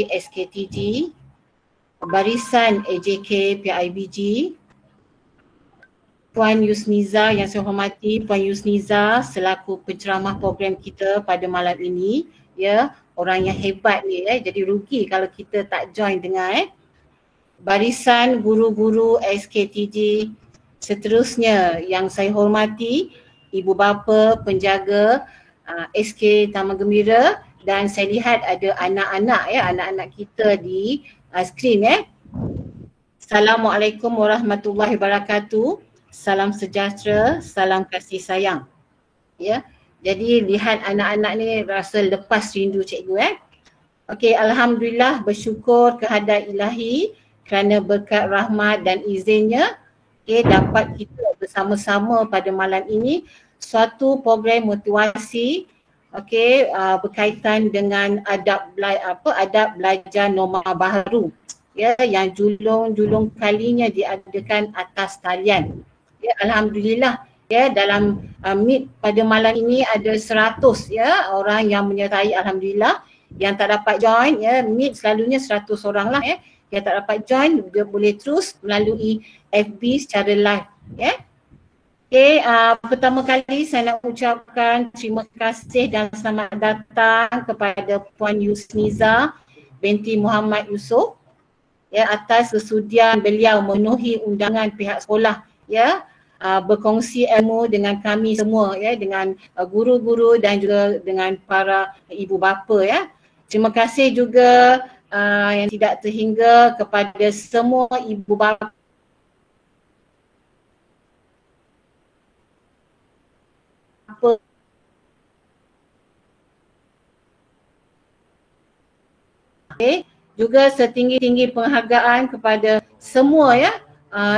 SKTG, Barisan AJK PIBG, Puan Yusniza yang saya hormati, Puan Yusniza selaku penceramah program kita pada malam ini, ya, orang yang hebat ni, jadi rugi kalau kita tak join dengan Barisan Guru-Guru SKTG. Seterusnya yang saya hormati, ibu bapa penjaga SK Taman Gembira, dan saya lihat ada anak-anak, ya, anak-anak kita di skrin. Assalamualaikum warahmatullahi wabarakatuh. Salam sejahtera, salam kasih sayang. Ya. Jadi lihat anak-anak ni rasa lepas rindu cikgu. Okey, alhamdulillah, bersyukur kehadrat Ilahi kerana berkat rahmat dan izinnya, dapat kita bersama-sama pada malam ini suatu program motivasi, berkaitan dengan adab belajar norma baharu, ya, yang julung kalinya diadakan atas talian. Ya, alhamdulillah, ya, dalam meet pada malam ini ada 100 ya orang yang menyertai, alhamdulillah. Yang tak dapat join, ya, meet selalunya 100 orang lah, ya. Yang tak dapat join dia boleh terus melalui FB secara live, ya. Pertama kali saya nak ucapkan terima kasih dan selamat datang kepada Puan Yusniza binti Muhammad Yusof, ya, atas kesudian beliau memenuhi undangan pihak sekolah, ya, berkongsi ilmu dengan kami semua, ya, dengan guru-guru dan juga dengan para ibu bapa, ya. Terima kasih juga yang tidak terhingga kepada semua ibu bapa juga setinggi-tinggi penghargaan kepada semua, ya,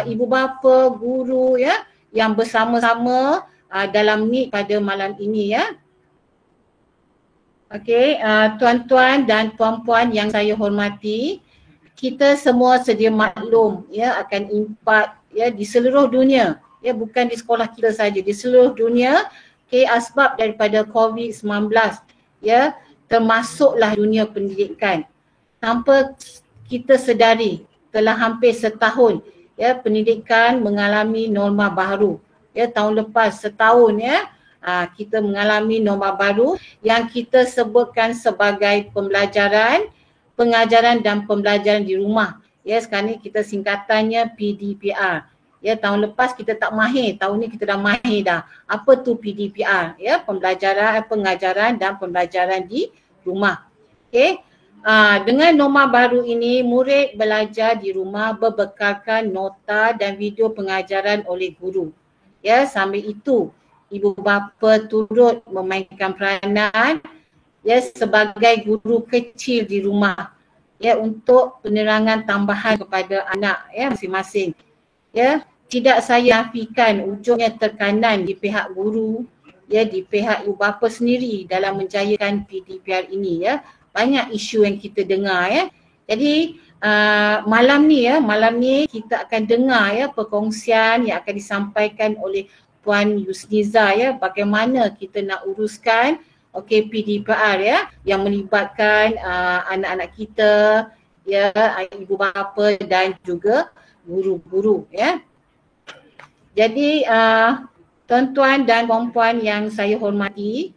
ibu bapa, guru, ya, yang bersama-sama dalam meet pada malam ini, ya. Tuan-tuan dan puan-puan yang saya hormati, kita semua sedia maklum, ya, akan impak, ya, di seluruh dunia, ya, bukan di sekolah kita saja, di seluruh dunia, asbab daripada COVID-19, ya, termasuklah dunia pendidikan. Tanpa kita sedari, telah hampir setahun, ya, pendidikan mengalami norma baru. Ya, tahun lepas setahun, ya, kita mengalami norma baru yang kita sebutkan sebagai pembelajaran, pengajaran dan pembelajaran di rumah. Ya, sekarang ni kita singkatannya PDPR. Ya, tahun lepas kita tak mahir, tahun ni kita dah mahir dah. Apa tu PDPR? Ya, pembelajaran, pengajaran dan pembelajaran di rumah. Dengan norma baru ini, murid belajar di rumah berbekalkan nota dan video pengajaran oleh guru. Ya, sambil itu ibu bapa turut memainkan peranan, ya, sebagai guru kecil di rumah, ya, untuk penerangan tambahan kepada anak, ya, masing-masing. Ya, tidak saya nafikan wujudnya tekanan di pihak guru, ya, di pihak ibu bapa sendiri dalam menjayakan PDPR ini, ya. Banyak isu yang kita dengar, ya. Jadi malam ni kita akan dengar, ya, perkongsian yang akan disampaikan oleh Puan Yusniza, ya, bagaimana kita nak uruskan PDPR, ya, yang melibatkan anak-anak kita, ya, ibu bapa dan juga guru-guru, ya. Jadi tuan-tuan dan puan-puan yang saya hormati,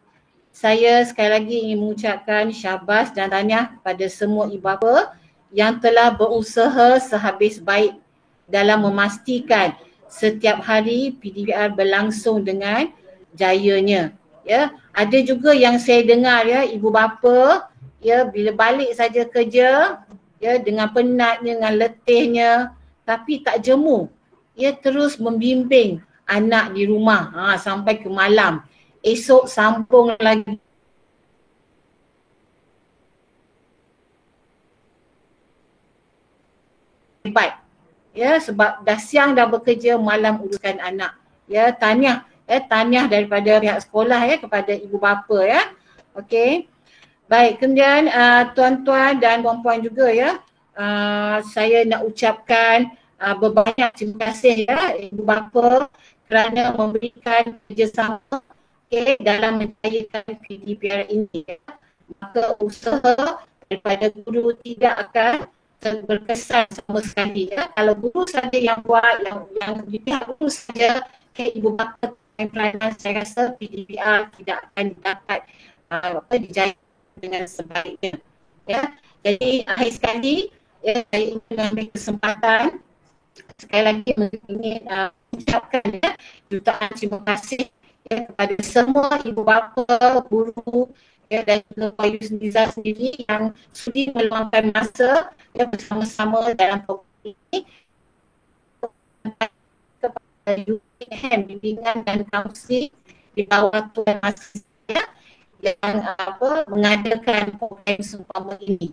saya sekali lagi ingin mengucapkan syabas dan tahniah kepada semua ibu bapa yang telah berusaha sehabis baik dalam memastikan setiap hari PDPR berlangsung dengan jayanya. Ya, ada juga yang saya dengar, ya, ibu bapa, ya, bila balik saja kerja, ya, dengan penatnya, dengan letihnya, tapi tak jemu, ya, terus membimbing anak di rumah sampai ke malam. Esok sambung lagi. Baik. Ya, sebab dah siang dah bekerja, malam uruskan anak. Ya, tahniah, tahniah daripada pihak sekolah, ya, kepada ibu bapa, ya. Okey. Baik, kemudian tuan-tuan dan puan-puan juga, ya, saya nak ucapkan berbanyak terima kasih, ya, ibu bapa kerana memberikan kerjasama, dalam menjayakan PDPR ini. Maka usaha daripada guru tidak akan berkesan sama sekali. Ya. Kalau guru saja yang buat, yang di pihak guru saja, ibu bapa peranan, saya rasa PDPR tidak akan dapat dijaya dengan sebaiknya. Ya. Jadi akhir sekali, ya, saya ingin mengambil kesempatan sekali lagi ingin ucapkan jutaan terima kasih kepada semua ibu bapa, guru dan juga Pak Yusniza sendiri yang sudi meluangkan masa bersama-sama dalam program ini kepada UPM, bimbingan dan kaunseling di bawah Tuan Masih yang mengadakan program seumpama ini.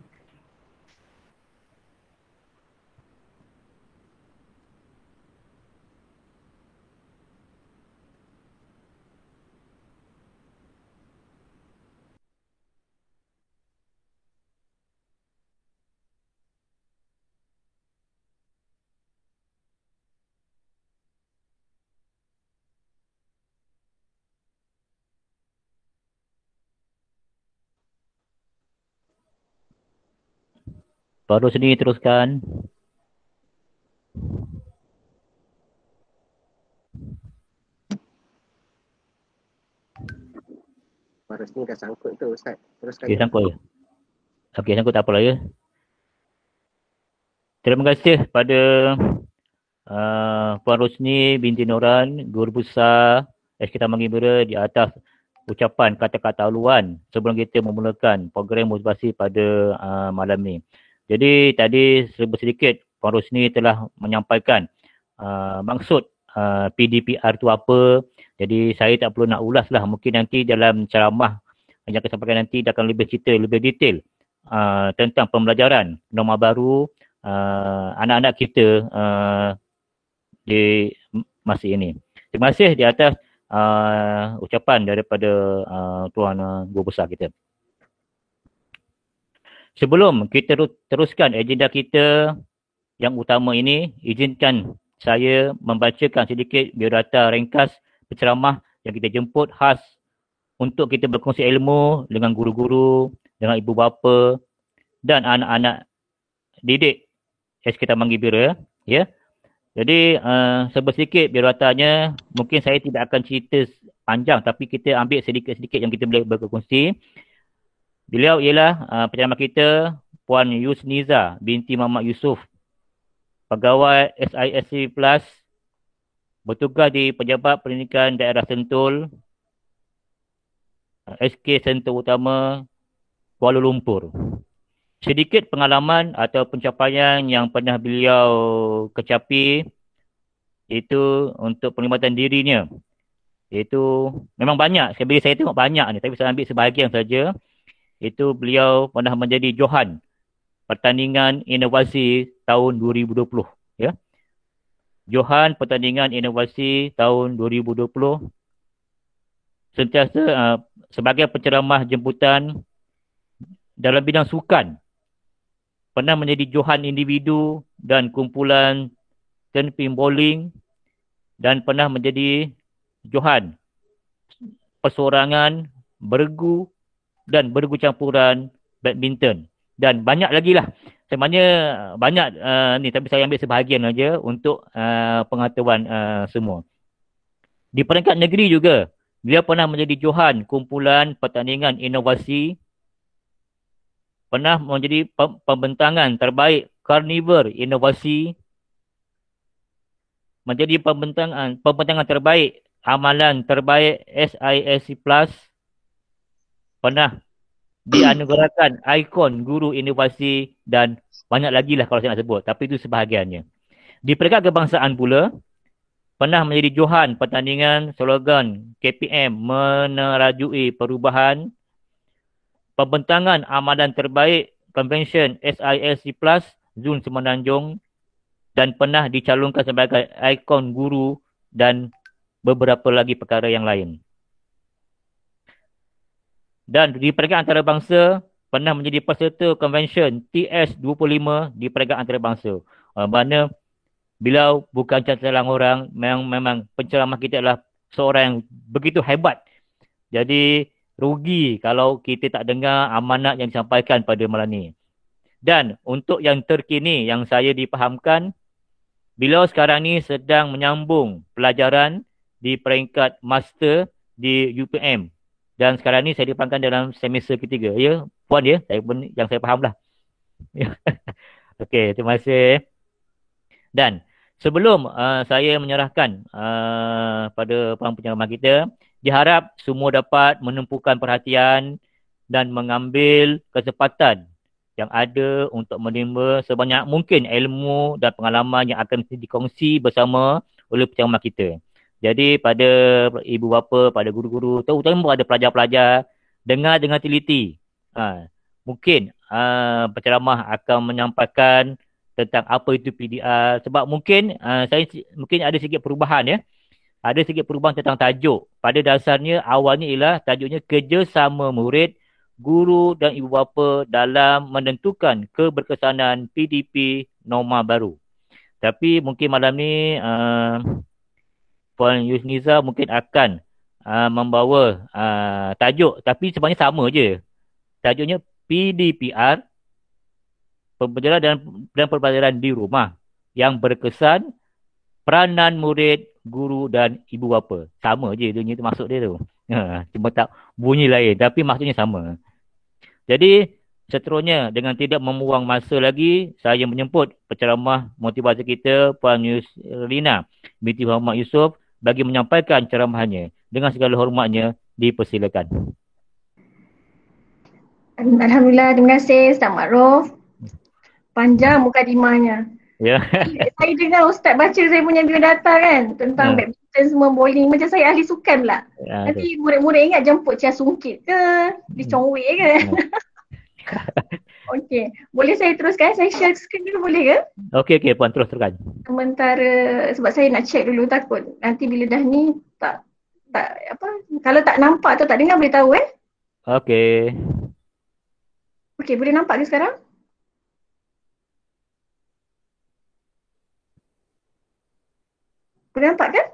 Pak Rosni teruskan. Pak Rosni dah sangkut tu Ustaz. Teruskan. Okey, sangkut je. Okey, sangkut tak apalah ya. Terima kasih pada Puan Rosni binti Noran, Guru Besar SK Taman Gembira di atas ucapan kata-kata aluan sebelum kita memulakan program motivasi pada malam ni. Jadi tadi sedikit Puan Rosni telah menyampaikan maksud PDPR tu apa. Jadi saya tak perlu nak ulas lah. Mungkin nanti dalam ceramah yang akan sampaikan nanti dia akan lebih cerita, lebih detail tentang pembelajaran norma baru anak-anak kita di masa ini. Terima kasih di atas ucapan daripada Tuan Guru Besar kita. Sebelum kita teruskan agenda kita yang utama ini, izinkan saya membacakan sedikit biodata ringkas penceramah yang kita jemput khas untuk kita berkongsi ilmu dengan guru-guru, dengan ibu bapa dan anak-anak didik SK Taman Gembira. Ya. Jadi sedikit biodatanya, mungkin saya tidak akan cerita panjang tapi kita ambil sedikit-sedikit yang kita boleh berkongsi. Beliau ialah penceramah kita Puan Yusniza binti Muhammad Yusof, pegawai SISC Plus, bertugas di Pejabat Pendidikan Daerah Sentul, SK Sentul Utama, Kuala Lumpur. Sedikit pengalaman atau pencapaian yang pernah beliau kecapi itu untuk penglibatan dirinya. Itu memang banyak, saya tengok banyak ni tapi saya ambil sebahagian saja. Itu beliau pernah menjadi Johan Pertandingan Inovasi tahun 2020. Ya. Johan Pertandingan Inovasi tahun 2020. Sentiasa sebagai penceramah jemputan dalam bidang sukan. Pernah menjadi Johan Individu dan kumpulan turn pin bowling. Dan pernah menjadi Johan persorangan, bergu dan bergu campuran badminton. Dan banyak lagi lah. Sebenarnya banyak ni tapi saya ambil sebahagian saja untuk pengetahuan semua. Di peringkat negeri juga, beliau pernah menjadi Johan kumpulan pertandingan inovasi. Pernah menjadi pembentangan terbaik Carnivore Inovasi. Menjadi pembentangan terbaik amalan terbaik SISC Plus. Pernah dianugerahkan ikon guru inovasi dan banyak lagi lah kalau saya nak sebut. Tapi itu sebahagiannya. Di peringkat kebangsaan pula, pernah menjadi Johan pertandingan slogan KPM menerajui perubahan. Pembentangan amalan terbaik Convention SISC Plus Zun Semenanjung. Dan pernah dicalonkan sebagai ikon guru dan beberapa lagi perkara yang lain. Dan di peringkat antarabangsa, pernah menjadi peserta Convention TS25 di peringkat antarabangsa. Mana beliau bukan seorang orang, memang penceramah kita adalah seorang yang begitu hebat. Jadi rugi kalau kita tak dengar amanat yang disampaikan pada malam ni. Dan untuk yang terkini yang saya dipahamkan, beliau sekarang ni sedang menyambung pelajaran di peringkat master di UPM. Dan sekarang ni saya dipahamkan dalam semester ketiga. Ya, puan ya, saya pun yang saya faham lah. Okey, terima kasih. Dan sebelum saya menyerahkan pada puan penceramah kita, diharap semua dapat menumpukan perhatian dan mengambil kesempatan yang ada untuk menerima sebanyak mungkin ilmu dan pengalaman yang akan dikongsi bersama oleh penceramah kita. Jadi pada ibu bapa, pada guru-guru, terutama pada pelajar-pelajar, dengar dengan teliti. Mungkin penceramah akan menyampaikan tentang apa itu PDR, sebab mungkin saya mungkin ada sedikit perubahan ya. Ada sedikit perubahan tentang tajuk. Pada dasarnya awalnya ialah tajuknya kerjasama murid, guru dan ibu bapa dalam menentukan keberkesanan PDP norma baru. Tapi mungkin malam ni Puan Yusniza mungkin akan membawa tajuk, tapi sebenarnya sama je. Tajuknya PDPR, pembelajaran dan pembelajaran di rumah yang berkesan, peranan murid, guru dan ibu bapa. Sama je dunia tu, maksud dia tu. Cuma tak bunyi lain tapi maksudnya sama. Jadi seterusnya, dengan tidak membuang masa lagi, saya menjemput penceramah motivasi kita Puan Yuslina binti Muhammad Yusof bagi menyampaikan ceramahnya. Dengan segala hormatnya, dipersilakan. Alhamdulillah, terima kasih Ustaz Ma'ruf. Panjang mukadimahnya. Ya. Saya dengar Ustaz baca saya punya biodata kan tentang badminton semua, bowling, macam saya ahli sukan pula. Nanti murid-murid ingat jemput Cia Sungkit ke, di Chongwei ke. Okey, boleh saya teruskan? Saya share screen dulu boleh ke? Okey puan, teruskan. Sementara sebab saya nak check dulu, takut nanti bila dah ni tak apa, kalau tak nampak atau tak dengar boleh tahu Okey. Okey, boleh nampak ke sekarang? Boleh nampak kan?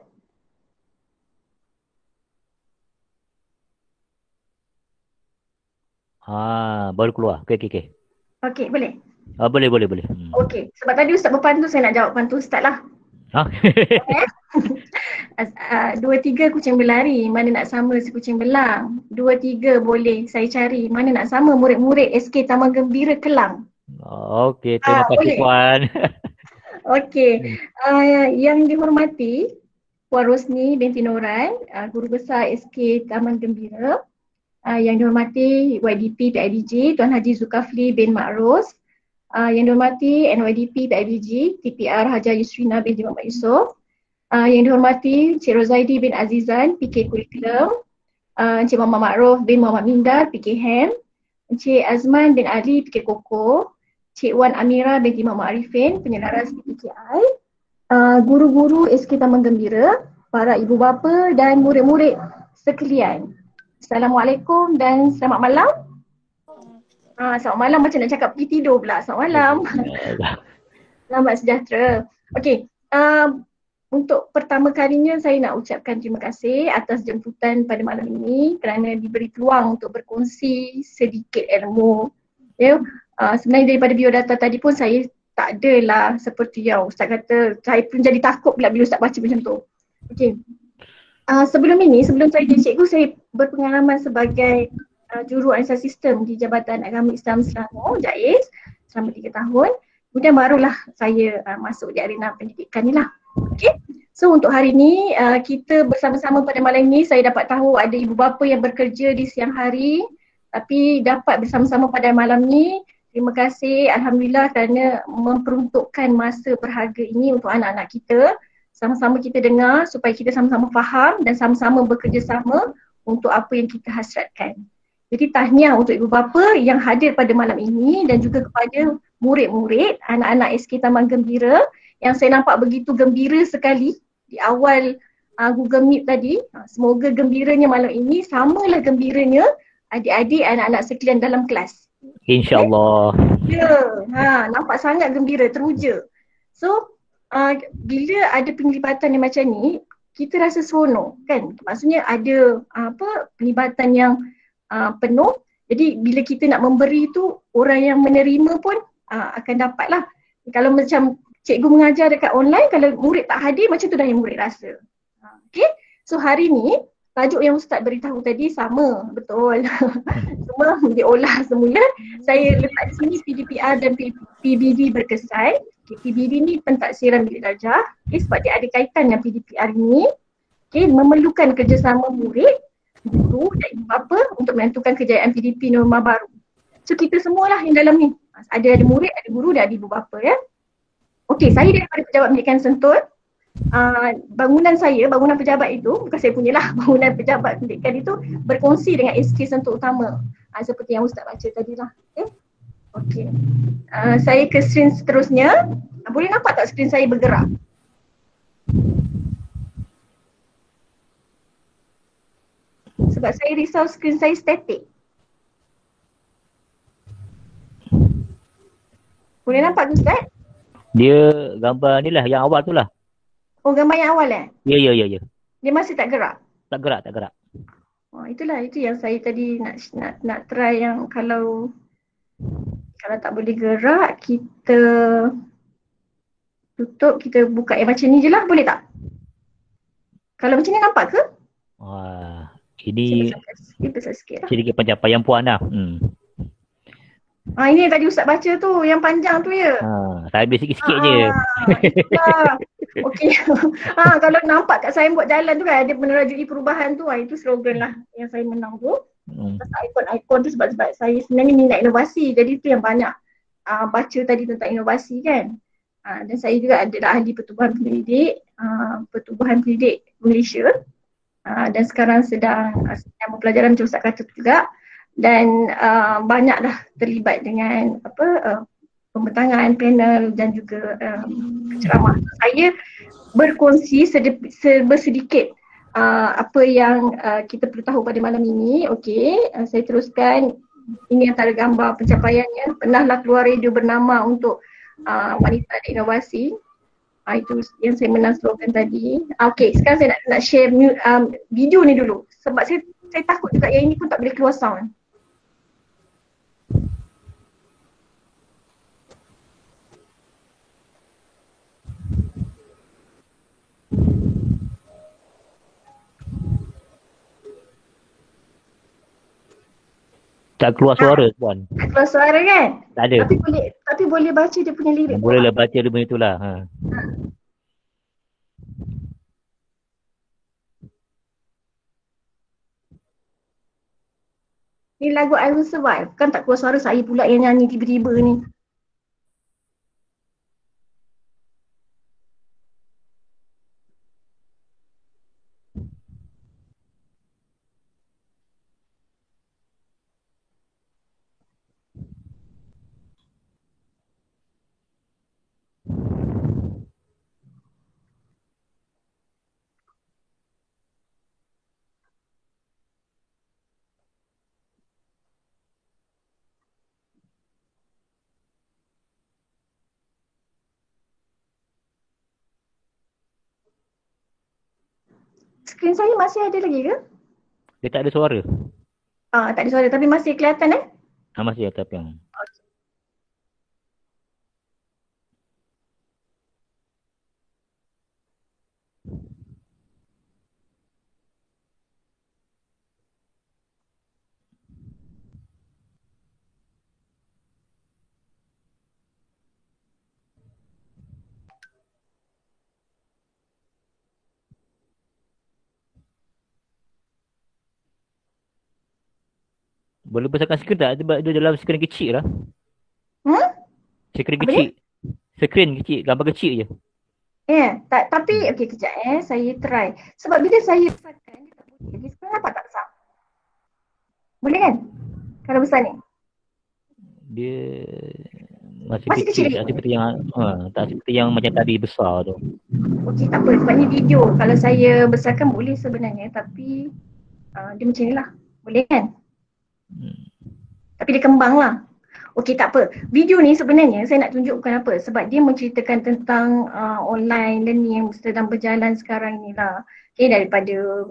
Baru keluar. Okey. Okey, boleh? Boleh. Okey, sebab tadi Ustaz berpantu, saya nak jawab pantu Ustaz lah. Okay. 2, 3 kucing berlari, mana nak sama si kucing belang. 2, 3 boleh saya cari, mana nak sama murid-murid SK Taman Gembira Kelang. Okey, terima kasih puan. Okey, yang dihormati Puan Rosni binti Noran, Guru Besar SK Taman Gembira. Yang dihormati YDP PIBG Tuan Haji Zulkafli bin Ma'rus. Yang dihormati NYDP PIBG TPR Haja Yusrina binti Muhammad Yusof. Yang dihormati Cik Rozaidi bin Azizan PK Kurikulum. Encik Muhammad Ma'ruf bin Muhammad Mindar PK HEM. Encik Azman bin Ali PK Koko. Cik Wan Amira binti Muhammad Arifin penyelaras PKI. Guru-guru SK Taman Gembira, para ibu bapa dan murid-murid sekalian. Assalamualaikum dan selamat malam. Selamat malam macam nak cakap pergi tidur pula. Selamat malam. Selamat sejahtera. Okey, untuk pertama kalinya saya nak ucapkan terima kasih atas jemputan pada malam ini kerana diberi peluang untuk berkongsi sedikit ilmu. Sebenarnya daripada biodata tadi pun saya tak adalah seperti yang Ustaz kata, saya pun jadi takut pula bila Ustaz baca macam tu. Okey. Sebelum saya jadi cikgu, saya berpengalaman sebagai juruanalisa sistem di Jabatan Agama Islam Selangor, JAIS, selama 3 tahun. Kemudian barulah saya masuk di arena pendidikan ni lah. Okay. So untuk hari ni kita bersama-sama pada malam ni, saya dapat tahu ada ibu bapa yang bekerja di siang hari tapi dapat bersama-sama pada malam ni. Terima kasih, Alhamdulillah kerana memperuntukkan masa berharga ini untuk anak-anak kita. Sama-sama kita dengar supaya kita sama-sama faham dan sama-sama bekerjasama untuk apa yang kita hasratkan. Jadi tahniah untuk ibu bapa yang hadir pada malam ini dan juga kepada murid-murid, anak-anak SK Taman Gembira yang saya nampak begitu gembira sekali di awal Google Meet tadi. Semoga gembiranya malam ini samalah gembiranya adik-adik, anak-anak sekalian dalam kelas. InsyaAllah. Ya, nampak sangat gembira, teruja. So, bila ada penglibatan yang macam ni, kita rasa seronok kan. Maksudnya ada penglibatan yang penuh. Jadi bila kita nak memberi tu, orang yang menerima pun akan dapat lah. Kalau macam cikgu mengajar dekat online, kalau murid tak hadir, macam tu dah yang murid rasa. Okay, so hari ni tajuk yang Ustaz beritahu tadi sama, betul. Semua diolah semula. Saya letak di sini PDPR dan PBD berkesan. Okay, PBD ni pentaksiran bilik darjah. Okay, sebab dia ada kaitan dengan PDPR ni. Okay, memerlukan kerjasama murid, guru dan ibu bapa untuk menentukan kejayaan PDP norma baru. So kita semualah yang dalam ni. Ada murid, ada guru dan ada ibu bapa ya. Okey, saya daripada Pejabat Pendidikan Sentul. Bangunan pejabat itu, bukan saya punyalah, bangunan pejabat pendidikan itu berkongsi dengan SK Sentul Utama. Seperti yang Ustaz baca tadi lah. Okey. Saya ke skrin seterusnya. Boleh nampak tak skrin saya bergerak? Sebab saya risau skrin saya statik. Boleh nampak ke Ustaz? Dia gambar ni lah, yang awal tu lah. Oh, gambar yang awal Ya. Dia masih tak gerak? Tak gerak. Oh, itu yang saya tadi nak try yang kalau tak boleh gerak, kita tutup, kita buka yang macam ni je lah, boleh tak? Kalau macam ni nampak ke? Wah, ini besar sikit lah. sedikit pencapaian puan lah. Ini yang tadi Ustaz baca tu, yang panjang tu ya? Saya habis sikit-sikit je. Okey. Kalau nampak kat signboard jalan tu kan, ada menerajui perubahan tu, itu slogan lah yang saya menang tu. Ikon-ikon tu sebab saya sebenarnya minat inovasi, jadi tu yang banyak baca tadi tentang inovasi kan. Dan saya juga adalah ahli pertubuhan pendidik Malaysia. Dan sekarang sedang pembelajaran macam Ustaz kata tu juga. Dan banyak dah terlibat dengan pembentangan panel dan juga ceramah. Saya berkongsi sedikit apa yang kita perlu tahu pada malam ini. Okey, saya teruskan. Ini antara gambar pencapaiannya. Pernahlah keluar radio bernama untuk wanita dan inovasi. Itu yang saya menang slogan tadi. Okey, sekarang saya nak share video ni dulu. Sebab saya takut juga yang ini pun tak boleh keluar sound. Tak keluar suara puan. Tak keluar suara kan? Tak ada. Tapi boleh baca dia punya lirik. Bolehlah baca dia punya itulah. Ni lagu I Will Survive. Kan tak keluar suara, saya pula yang nyanyi tiba-tiba ni. Skrin saya masih ada lagi ke? Dia tak ada suara. Tak ada suara tapi masih kelihatan Masih ada tapi yang. Boleh besarkan skrin tak? Sebab dia dalam skrin kecil lah. Skrin kecil. Skrin kecil, gambar kecil je. Tapi okey kejap saya try. Sebab bila saya besarkan dia tak boleh. Dia sekarang nampak tak besar? Boleh kan? Kalau besar ni. Dia masih kecil. Tak seperti yang macam tadi besar tu. Okey, tak apa. Sebab ni video. Kalau saya besarkan boleh sebenarnya. Tapi dia macam ni lah. Boleh kan? Tapi dia kembang lah. Okey, tak apa. Video ni sebenarnya saya nak tunjukkan apa. Sebab dia menceritakan tentang online learning yang sedang berjalan sekarang ni lah. Okay, daripada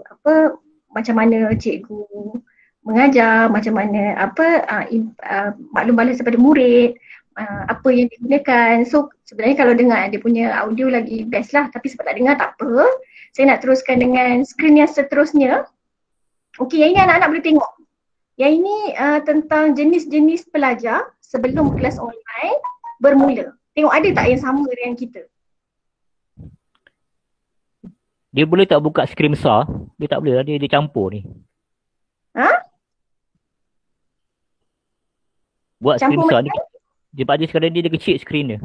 macam mana cikgu mengajar, macam mana maklum balas daripada murid, apa yang digunakan. So sebenarnya kalau dengar dia punya audio lagi best lah, tapi sebab tak dengar tak apa. Saya nak teruskan dengan skrin yang seterusnya. Okey, yang ini anak-anak boleh tengok. Yang ini tentang jenis-jenis pelajar sebelum kelas online bermula. Tengok ada tak yang sama dengan kita? Dia boleh tak buka skrin besar? Dia tak boleh lah, dia campur ni. Ha? Buat skrin Campur besar macam ni. Dia pada sekarang dia kecil skrin dia.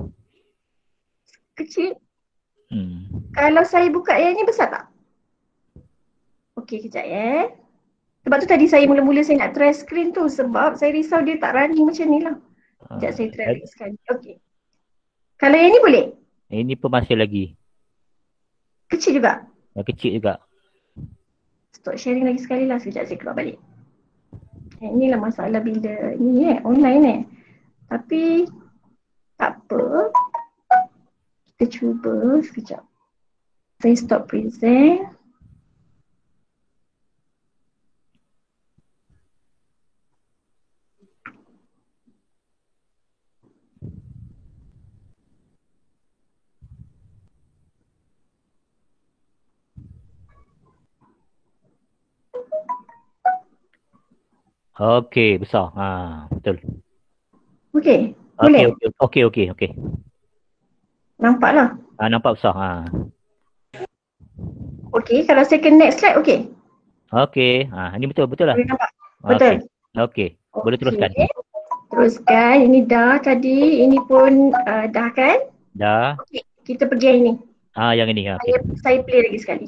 kecil? Kalau saya buka yang ni besar tak? Okey, kejap ya. Sebab tu tadi saya mula-mula saya nak try skrin tu sebab saya risau dia tak running macam ni lah. Sekejap saya try lagi sekali. Okey. Kalau yang ni boleh? Ini pun masih lagi. Kecil juga? Kecil juga. Stop sharing lagi sekali lah, sekejap saya keluar balik. Inilah masalah bila ni online Tapi tak apa. Kita cuba sekejap. Saya stop present. Okey, besar. Betul. Okey, boleh? Okey. Nampak lah. Nampak besar. Okey, kalau saya ke next slide okey? Okey. Ini betul lah. Boleh nampak? Betul? Okey. Boleh teruskan. Teruskan, ini dah tadi, ini pun dah kan? Dah. Okey, kita pergi yang ini. Yang ini. Okay. Saya play lagi sekali.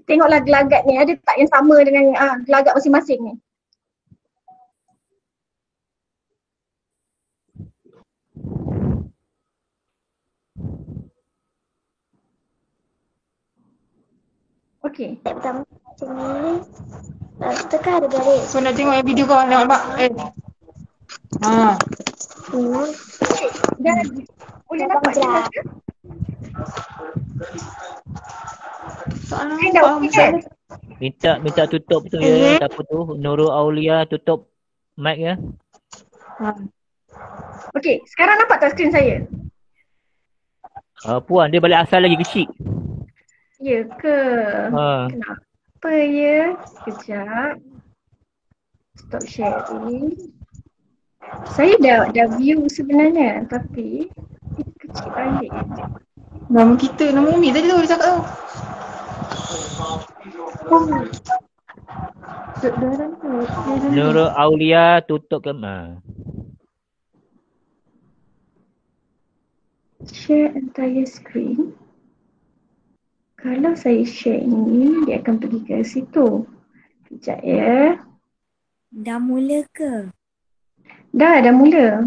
Tengoklah gelagat ni, ada tak yang sama dengan gelagat masing-masing ni? Okey. Pertama macam ni. Kita kan ada garis. So nak tengok yang video kau nak nampak. Dah boleh nampak je. Soalan Dah okey kan? Minta tutup tu ya. Siapa tu? Nurul Aulia tutup mic ya. Okey, sekarang nampak tak skrin saya? Puan dia balik asal lagi kecil. Ya ke? Kenapa ya? Sekejap. Stop sharing. Saya dah view sebenarnya tapi dia kecil balik. Nama kita, nama Umi tadi tu dia cakap tu. Nurul Aulia tutup ke Share entire screen. Kalau saya share ini, dia akan pergi ke situ. Sekejap ya. Dah mula ke? Dah mula.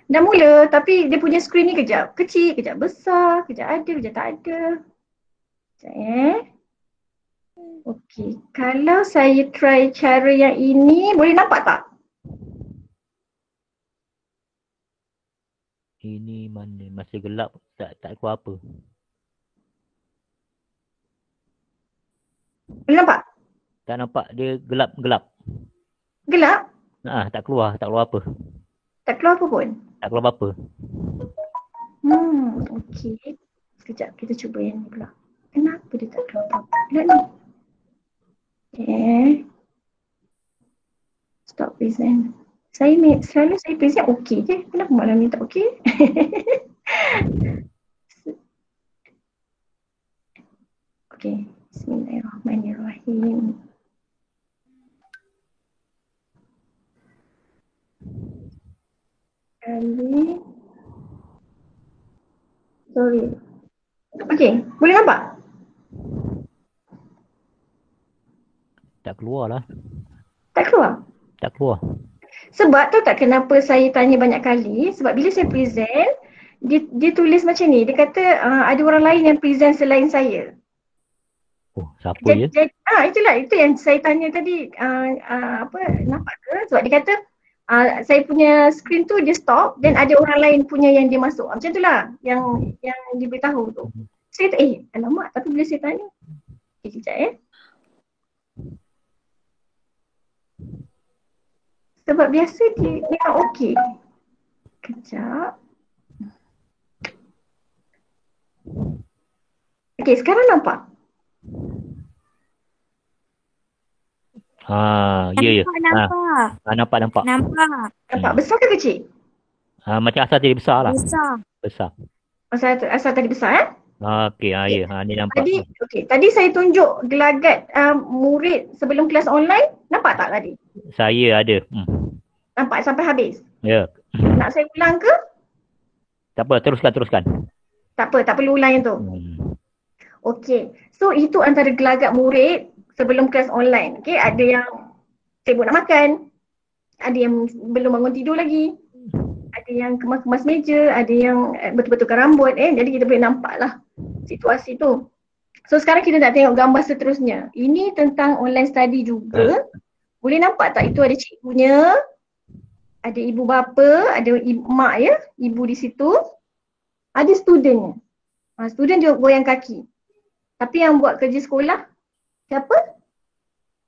Dah mula tapi dia punya skrin ni kejap kecil, kejap besar, kejap ada, kejap tak ada. Sekejap ya. Okey, kalau saya try cara yang ini, boleh nampak tak? Ini mana masih gelap, tak keluar apa. Boleh nampak? Tak nampak, dia gelap. Gelap? Tak keluar apa. Tak keluar apa pun? Tak keluar apa-apa. Okey. Sekejap, kita cuba yang ni pula. Kenapa dia tak keluar apa-apa pula ni? Okay. Stop present. Selalu saya present okey je. Kenapa malam ni tak okey? Okey, bismillahirrahmanirrahim. Sorry. Okey, boleh nampak? Tak keluar lah. Tak keluar? Tak keluar. Sebab tahu tak kenapa saya tanya banyak kali? Sebab bila saya present, dia tulis macam ni. Dia kata ada orang lain yang present selain saya. Oh, siapa je? Itulah, itu yang saya tanya tadi. Nampak ke? Sebab dia kata saya punya screen tu dia stop dan ada orang lain punya yang dia masuk. Macam itulah yang dia beritahu tu. Saya kata, alamak, tapi bila saya tanya. Sekejap Sebab biasa dia memang okey. Kejap. Okey, sekarang nampak? Ya. Nampak. Nampak besar ke kecil? Macam asal tadi besar lah. Besar. Asal tadi besar Okey, ya. Ni nampak. Tadi saya tunjuk gelagat murid sebelum kelas online. Nampak tak tadi? Saya ada. Nampak sampai habis? Ya. Nak saya ulang ke? Tak apa, teruskan. Tak apa, tak perlu ulang yang tu. Okey. So itu antara gelagat murid sebelum kelas online. Okey, ada yang sibuk nak makan. Ada yang belum bangun tidur lagi. Ada yang kemas-kemas meja, ada yang betul-betulkan rambut. Jadi kita boleh nampak lah situasi tu. So sekarang kita nak tengok gambar seterusnya. Ini tentang online study juga. Boleh nampak tak itu ada cikgunya, ada ibu bapa, ada mak ya, ibu di situ. Ada studentnya. Student juga goyang kaki. Tapi yang buat kerja sekolah, siapa?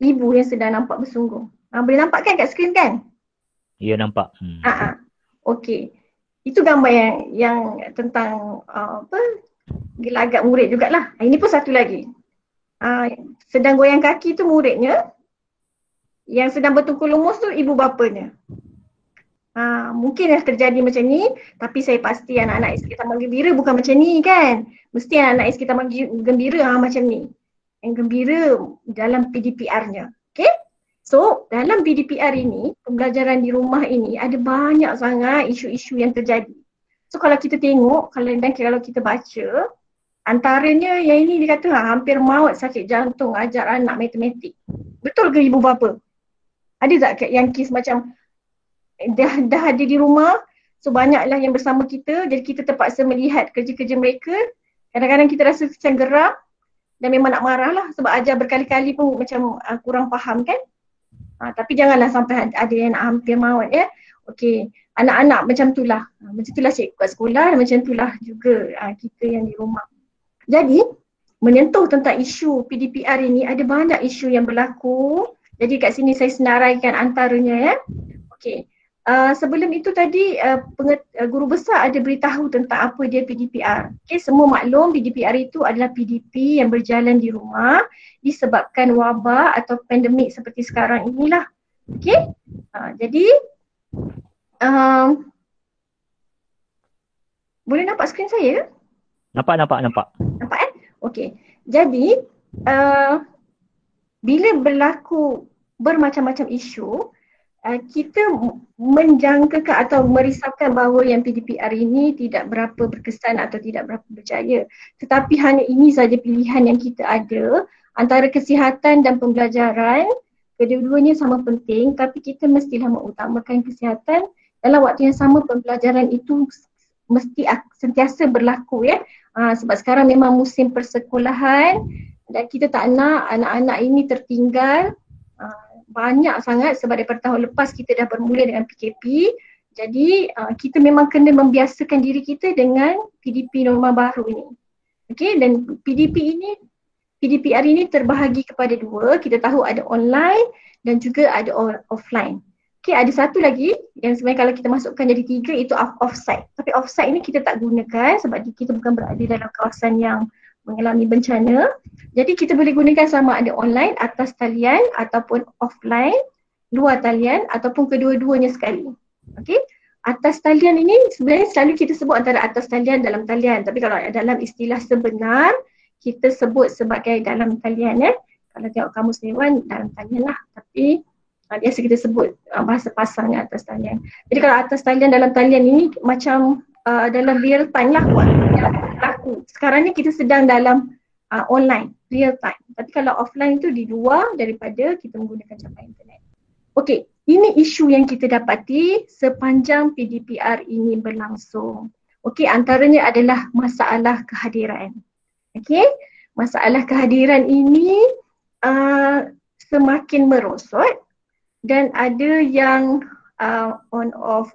Ibu yang sedang nampak bersungguh. Boleh nampak kan kat skrin kan? Ya, nampak. Okey. Itu gambar yang tentang gelagat murid jugalah. Ini pun satu lagi. Sedang goyang kaki tu muridnya. Yang sedang bertukar lumus tu ibu bapanya. Mungkin dah terjadi macam ni, tapi saya pasti anak-anak SK Taman Gembira bukan macam ni kan. Mesti anak-anak SK Taman Gembira macam ni. Yang gembira dalam PDPR-nya. Okay? So, dalam PDPR ini, pembelajaran di rumah ini ada banyak sangat isu-isu yang terjadi. So, kalau kita tengok, kalau kita baca, antaranya yang ini dia kata hampir maut sakit jantung ajar anak matematik. Betul ke ibu bapa? Ada tak yang kes macam dah ada di rumah, so banyaklah yang bersama kita, jadi kita terpaksa melihat kerja-kerja mereka. Kadang-kadang kita rasa macam geram dan memang nak marah lah sebab ajar berkali-kali pun macam kurang faham kan. Tapi janganlah sampai ada yang nak hampir maut ya. Okey, anak-anak macam itulah. Macam itulah cikgu kat sekolah dan macam itulah juga kita yang di rumah. Jadi, menyentuh tentang isu PDPR ini ada banyak isu yang berlaku. Jadi kat sini saya senaraikan antaranya ya. Okey. Sebelum itu tadi guru besar ada beritahu tentang apa dia PDPR. Okay, semua maklum PDPR itu adalah PDP yang berjalan di rumah disebabkan wabak atau pandemik seperti sekarang inilah. Okay, jadi boleh nampak skrin saya? Nampak. Nampak Okay, jadi bila berlaku bermacam-macam isu, kita menjangkakan atau merisaukan bahawa yang PDPR ini tidak berapa berkesan atau tidak berapa berjaya. Tetapi hanya ini saja pilihan yang kita ada antara kesihatan dan pembelajaran. Kedua-duanya sama penting, tapi kita mestilah mengutamakan kesihatan. Dalam waktu yang sama pembelajaran itu mesti sentiasa berlaku ya. Sebab sekarang memang musim persekolahan dan kita tak nak anak-anak ini tertinggal. Banyak sangat sebab daripada tahun lepas kita dah bermula dengan PKP. Jadi kita memang kena membiasakan diri kita dengan PDP norma baru ini. Okey, dan PDPR ini terbahagi kepada dua. Kita tahu ada online dan juga ada offline. Okey, ada satu lagi yang sebenarnya kalau kita masukkan jadi 3 itu offsite. Tapi offsite ini kita tak gunakan sebab kita bukan berada dalam kawasan yang mengalami bencana. Jadi kita boleh gunakan sama ada online atas talian ataupun offline luar talian ataupun kedua-duanya sekali. Okey. Atas talian ini sebenarnya selalu kita sebut antara atas talian dalam talian, tapi kalau dalam istilah sebenar kita sebut sebagai dalam talian ya. Kalau tengok kamus dewan dalam talian lah, tapi biasa kita sebut bahasa pasang atas talian. Jadi kalau atas talian dalam talian ini macam dalam real time lah yang berlaku. Sekarang ni kita sedang dalam online, real time. Tapi kalau offline tu di luar daripada kita menggunakan capayan internet. Okey, ini isu yang kita dapati sepanjang PDPR ini berlangsung. Okey, antaranya adalah masalah kehadiran. Okey, masalah kehadiran ini semakin merosot dan ada yang on off.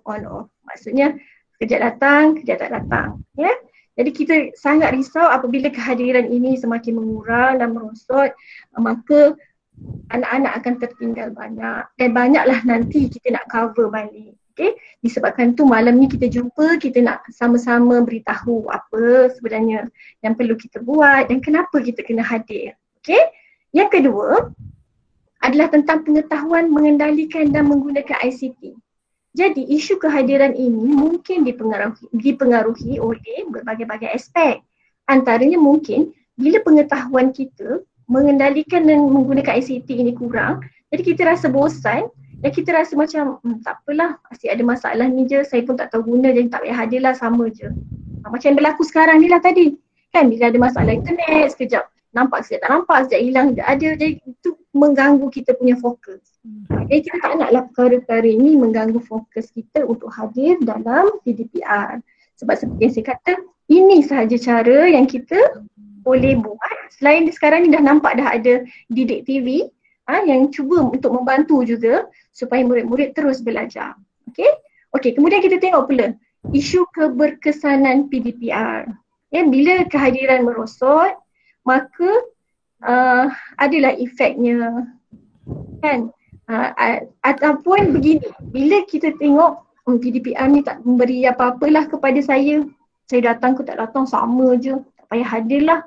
Maksudnya kejap datang, kejap tak datang. Ya. Jadi kita sangat risau apabila kehadiran ini semakin mengurang dan merosot, maka anak-anak akan tertinggal banyak dan banyaklah nanti kita nak cover balik. Okay? Disebabkan tu malam ni kita jumpa, kita nak sama-sama beritahu apa sebenarnya yang perlu kita buat dan kenapa kita kena hadir. Okay? Yang kedua adalah tentang pengetahuan mengendalikan dan menggunakan ICT. Jadi isu kehadiran ini mungkin dipengaruhi oleh berbagai-bagai aspek. Antaranya mungkin bila pengetahuan kita mengendalikan dan menggunakan ICT ini kurang, jadi kita rasa bosan dan kita rasa macam tak apalah, asyik ada masalah ni je, saya pun tak tahu guna jadi tak payah hadir lah, sama je. Macam yang berlaku sekarang ni lah tadi. Kan bila ada masalah internet, sekejap nampak, sekejap tak nampak, sekejap hilang, sekejap ada, jadi itu mengganggu kita punya fokus. Jadi kita tak naklah perkara-perkara ini mengganggu fokus kita untuk hadir dalam PDPR. Sebab seperti yang saya kata, ini sahaja cara yang kita boleh buat. Selain sekarang ni dah nampak dah ada Didik TV yang cuba untuk membantu juga supaya murid-murid terus belajar. Okey, kemudian kita tengok pula isu keberkesanan PDPR. Ya, bila kehadiran merosot, maka adalah efeknya, kan? Ataupun begini, bila kita tengok PDPR ni tak memberi apa-apalah kepada saya datang ke tak datang sama je, tak payah hadir lah,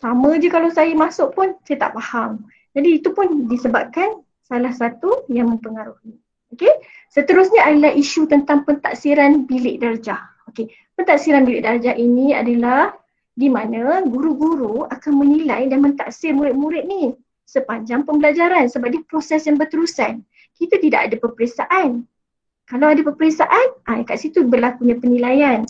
sama je kalau saya masuk pun saya tak faham. Jadi itu pun disebabkan salah satu yang mempengaruhi. Okey, seterusnya adalah isu tentang pentaksiran bilik darjah. Okey, pentaksiran bilik darjah ini adalah di mana guru-guru akan menilai dan mentaksir murid-murid ni sepanjang pembelajaran sebab dia proses yang berterusan. Kita tidak ada peperiksaan. Kalau ada peperiksaan, kat situ berlakunya penilaian.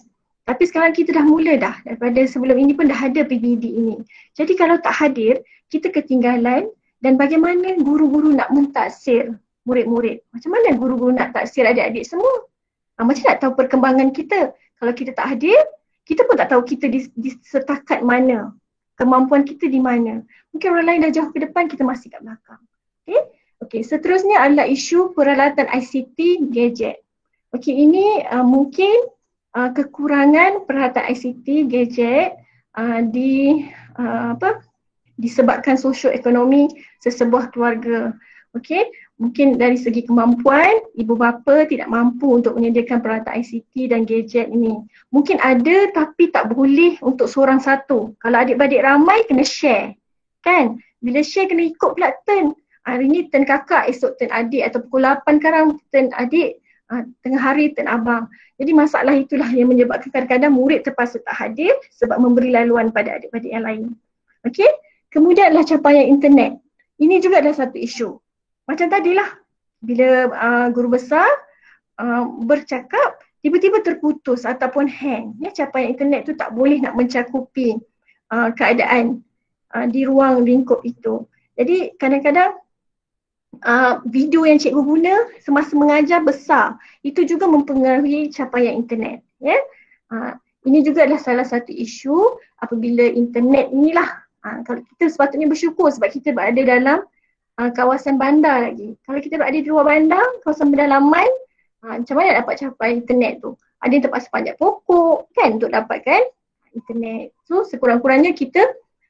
Tapi sekarang kita dah mula dah, daripada sebelum ini pun dah ada PBD ini. Jadi kalau tak hadir, kita ketinggalan dan bagaimana guru-guru nak mentaksir murid-murid? Macam mana guru-guru nak taksir adik-adik semua? Macam nak tahu perkembangan kita? Kalau kita tak hadir, kita pun tak tahu kita di setakat mana, kemampuan kita di mana. Mungkin orang lain dah jauh ke depan, kita masih kat belakang. Okey, seterusnya adalah isu peralatan ICT gadget. Okey, ini mungkin kekurangan peralatan ICT gadget disebabkan sosioekonomi sesebuah keluarga. Okey, mungkin dari segi kemampuan, ibu bapa tidak mampu untuk menyediakan peralatan ICT dan gadget ini. Mungkin ada tapi tak boleh untuk seorang satu. Kalau adik-beradik ramai kena share. Kan? Bila share kena ikut pula turn. Hari ni turn kakak, esok turn adik, atau pukul 8 sekarang turn adik, tengah hari turn abang. Jadi masalah itulah yang menyebabkan kadang-kadang murid terpaksa tak hadir sebab memberi laluan pada adik-adik yang lain. Okey? Kemudian adalah capaian internet. Ini juga adalah satu isu. Macam tadilah, bila guru besar bercakap, tiba-tiba terputus ataupun hang. Ya, capaian internet tu tak boleh nak mencakupi keadaan di ruang lingkup itu. Jadi kadang-kadang video yang cikgu guna semasa mengajar besar, itu juga mempengaruhi capaian internet. Ya, ini juga adalah salah satu isu apabila internet inilah. Kalau kita sepatutnya bersyukur sebab kita berada dalam kawasan bandar lagi. Kalau kita berada di luar bandar, kawasan pedalaman, macam mana dapat capai internet tu? Ada yang terpaksa panjat pokok kan untuk dapatkan internet. So sekurang-kurangnya kita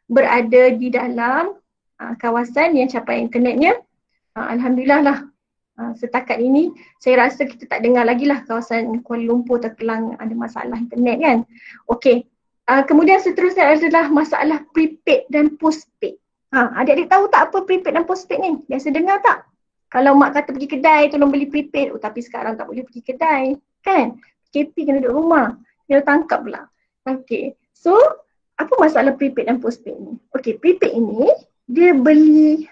berada di dalam kawasan yang capai internetnya. Alhamdulillah lah, setakat ini saya rasa kita tak dengar lagi lah kawasan Kuala Lumpur atau Kelang ada masalah internet kan. Okey. Kemudian seterusnya adalah masalah prepaid dan postpaid. Adik-adik tahu tak apa prepaid dan postpaid ni? Biasa dengar tak? Kalau mak kata pergi kedai tolong beli prepaid, tapi sekarang tak boleh pergi kedai kan? KP kena duduk rumah, kena tangkap pula. Okey. So apa masalah prepaid dan postpaid ni? Okey, prepaid ini dia beli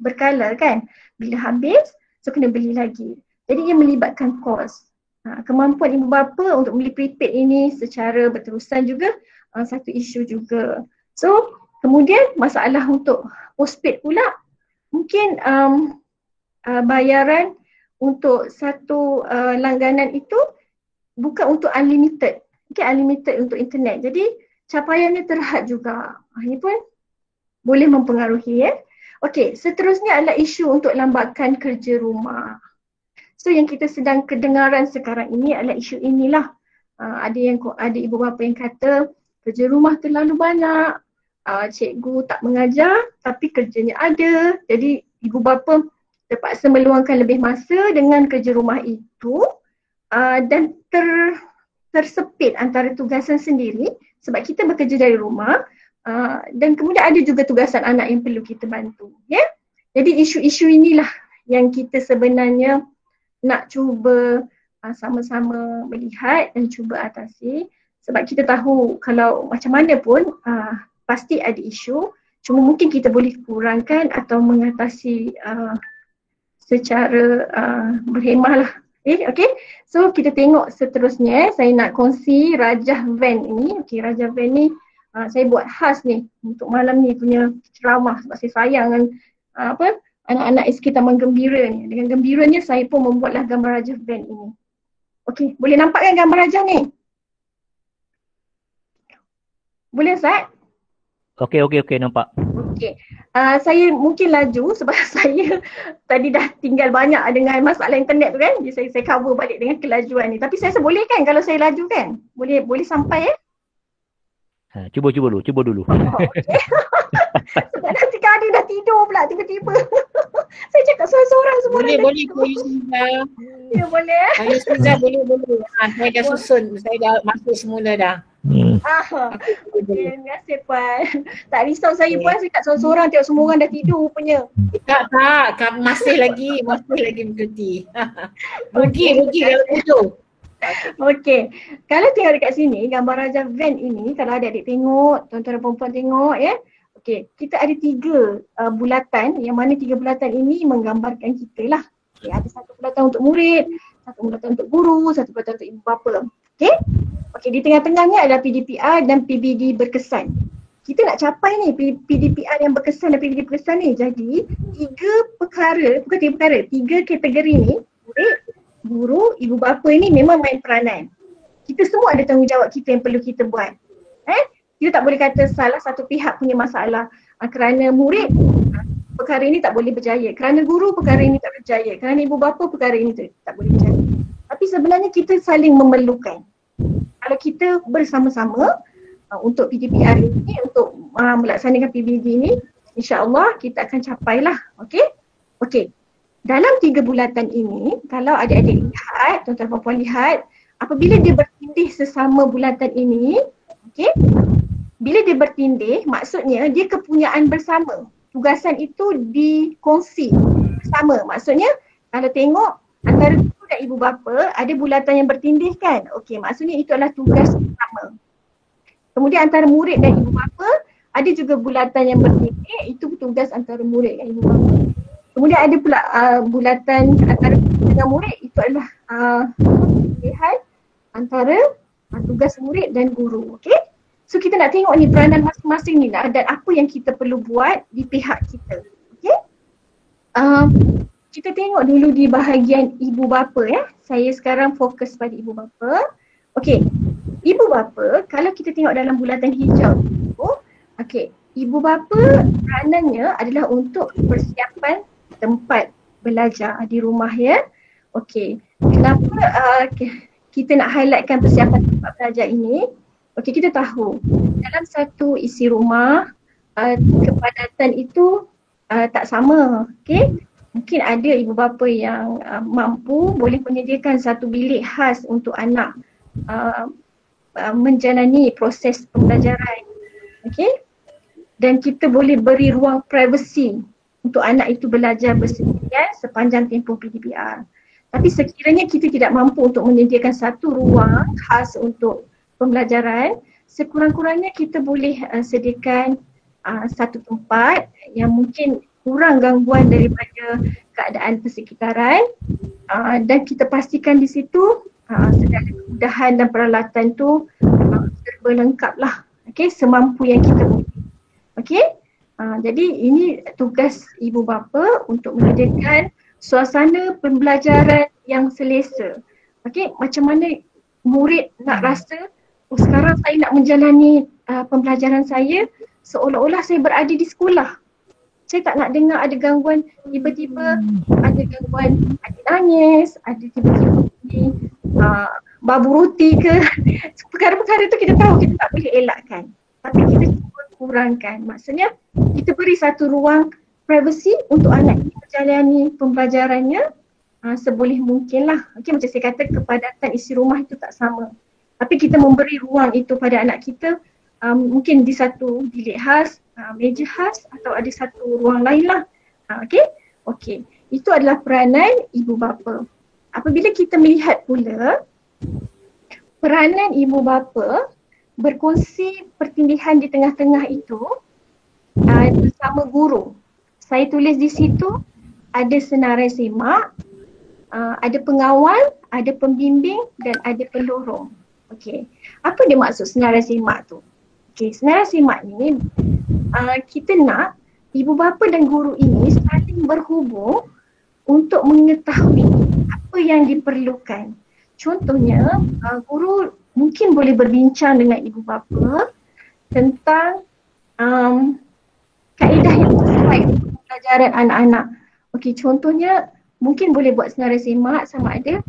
berkala kan. Bila habis, so kena beli lagi. Jadi ia melibatkan kos. Kemampuan ibu bapa untuk beli prepaid ini secara berterusan juga satu isu juga. So, kemudian masalah untuk postpaid pula, mungkin bayaran untuk satu langganan itu bukan untuk unlimited. Mungkin unlimited untuk internet. Jadi capaiannya terhad juga. Ini pun boleh mempengaruhi ya. Okey, seterusnya adalah isu untuk lambakan kerja rumah. So yang kita sedang kedengaran sekarang ini adalah isu inilah. Ada ibu bapa yang kata kerja rumah terlalu banyak. Cikgu tak mengajar tapi kerjanya ada. Jadi ibu bapa terpaksa meluangkan lebih masa dengan kerja rumah itu dan tersepit antara tugasan sendiri sebab kita bekerja dari rumah dan kemudian ada juga tugasan anak yang perlu kita bantu. Ya? Jadi isu-isu inilah yang kita sebenarnya nak cuba sama-sama melihat dan cuba atasi sebab kita tahu kalau macam mana pun pasti ada isu, cuma mungkin kita boleh kurangkan atau mengatasi secara berhemah lah. Okay. So kita tengok seterusnya, saya nak kongsi Rajah Van ini. Okay, Rajah Van ni saya buat khas ni untuk malam ni punya ceramah sebab saya sayang dengan anak-anak SK Taman Gembira ni. Dengan gembiranya saya pun membuatlah gambar Rajah Van ini. Okay, boleh nampak kan gambar Rajah ni? Boleh Ustaz? Okey, nampak. Okey. Saya mungkin laju sebab saya tadi dah tinggal banyak dengan masalah internet tu kan. Jadi saya cover balik dengan kelajuan ni. Tapi saya rasa boleh kan kalau saya laju kan? Boleh sampai Cuba dulu. Oh, okay. Sebab nanti Kak Adi dah tidur pula tiba-tiba. Saya cakap seorang-seorang semua Boleh dah tidur. Ya boleh. Saya boleh. Saya dah susun. Saya dah masuk semula dah. Terima kasih Puan. Tak risau saya Puan, saya tak seorang-seorang tengok semua orang dah tidur rupanya. Tak, masih lagi bercuti. Rugi kalau tidur. Okey, kalau tengok dekat sini gambar Rajah Van ini, kalau adik-adik tengok, tuan-tuan dan perempuan tengok ya. Okey, kita ada 3 bulatan, yang mana 3 bulatan ini menggambarkan kita lah. Okay, ada 1 bulatan untuk murid, 1 bulatan untuk guru, 1 bulatan untuk ibu bapa. Okey, di tengah-tengahnya adalah PDPR dan PBD berkesan. Kita nak capai ni PDPR yang berkesan dan PBD berkesan ni. Jadi 3 kategori ni, murid, guru, ibu bapa ini memang main peranan. Kita semua ada tanggungjawab kita yang perlu kita buat. Kita tak boleh kata salah satu pihak punya masalah. Kerana murid, perkara ini tak boleh berjaya. Kerana guru, perkara ini tak berjaya. Kerana ibu bapa, perkara ini tak boleh berjaya. Tapi sebenarnya kita saling memerlukan. Kalau kita bersama-sama untuk PDPR ini, untuk melaksanakan PBD ini, insya-Allah kita akan capailah. Okey. Dalam 3 bulatan ini, kalau adik-adik lihat, tuan-tuan dan puan lihat, apabila dia bertindih sesama bulatan ini, bila dia bertindih, maksudnya dia kepunyaan bersama. Tugasan itu dikongsi bersama. Maksudnya, kalau tengok antara guru dan ibu bapa, ada bulatan yang bertindih kan? Okey, maksudnya itu adalah tugas bersama. Kemudian antara murid dan ibu bapa, ada juga bulatan yang bertindih, itu tugas antara murid dan ibu bapa. Kemudian ada pula bulatan antara dengan murid, itu adalah pilihan antara tugas murid dan guru. Okey? So kita nak tengok ni peranan masing-masing ni dan apa yang kita perlu buat di pihak kita. Okey? Kita tengok dulu di bahagian ibu bapa ya. Saya sekarang fokus pada ibu bapa. Okey. Ibu bapa, kalau kita tengok dalam bulatan hijau tu, ibu bapa peranannya adalah untuk persiapan tempat belajar di rumah ya. Okey. Kenapa kita nak highlightkan persiapan tempat belajar ini? Okey, kita tahu dalam satu isi rumah kepadatan itu tak sama. Okey. Mungkin ada ibu bapa yang mampu boleh menyediakan satu bilik khas untuk anak menjalani proses pembelajaran. Okey. Dan kita boleh beri ruang privasi untuk anak itu belajar bersendirian sepanjang tempoh PDPR. Tapi sekiranya kita tidak mampu untuk menyediakan satu ruang khas untuk pembelajaran, sekurang-kurangnya kita boleh sediakan satu tempat yang mungkin kurang gangguan daripada keadaan persekitaran, dan kita pastikan di situ segala kemudahan dan peralatan tu serba lengkap lah. Okey, semampu yang kita boleh. Okey, jadi ini tugas ibu bapa untuk menyediakan suasana pembelajaran yang selesa. Okey, macam mana murid nak rasa, sekarang saya nak menjalani pembelajaran saya seolah-olah saya berada di sekolah. Saya tak nak dengar ada gangguan, tiba-tiba ada gangguan adik nangis, ada tiba-tiba babu roti ke. Perkara-perkara tu kita tahu kita tak boleh elakkan. Tapi kita cuba kurangkan. Maksudnya kita beri satu ruang privacy untuk anak ini menjalani pembelajarannya seboleh mungkin lah. Okay, macam saya kata, kepadatan isi rumah itu tak sama. Tapi kita memberi ruang itu pada anak kita, mungkin di satu bilik khas, meja khas, atau ada satu ruang lain lah. Okey. Itu adalah peranan ibu bapa. Apabila kita melihat pula peranan ibu bapa berkongsi pertindihan di tengah-tengah itu bersama guru. Saya tulis di situ ada senarai semak, ada pengawal, ada pembimbing dan ada pendorong. Okey. Apa dia maksud senarai semak tu? Okey, senarai semak ni kita nak ibu bapa dan guru ini saling berhubung untuk mengetahui apa yang diperlukan. Contohnya, guru mungkin boleh berbincang dengan ibu bapa tentang kaedah yang sesuai untuk pelajaran anak-anak. Okey, contohnya mungkin boleh buat senarai semak sama ada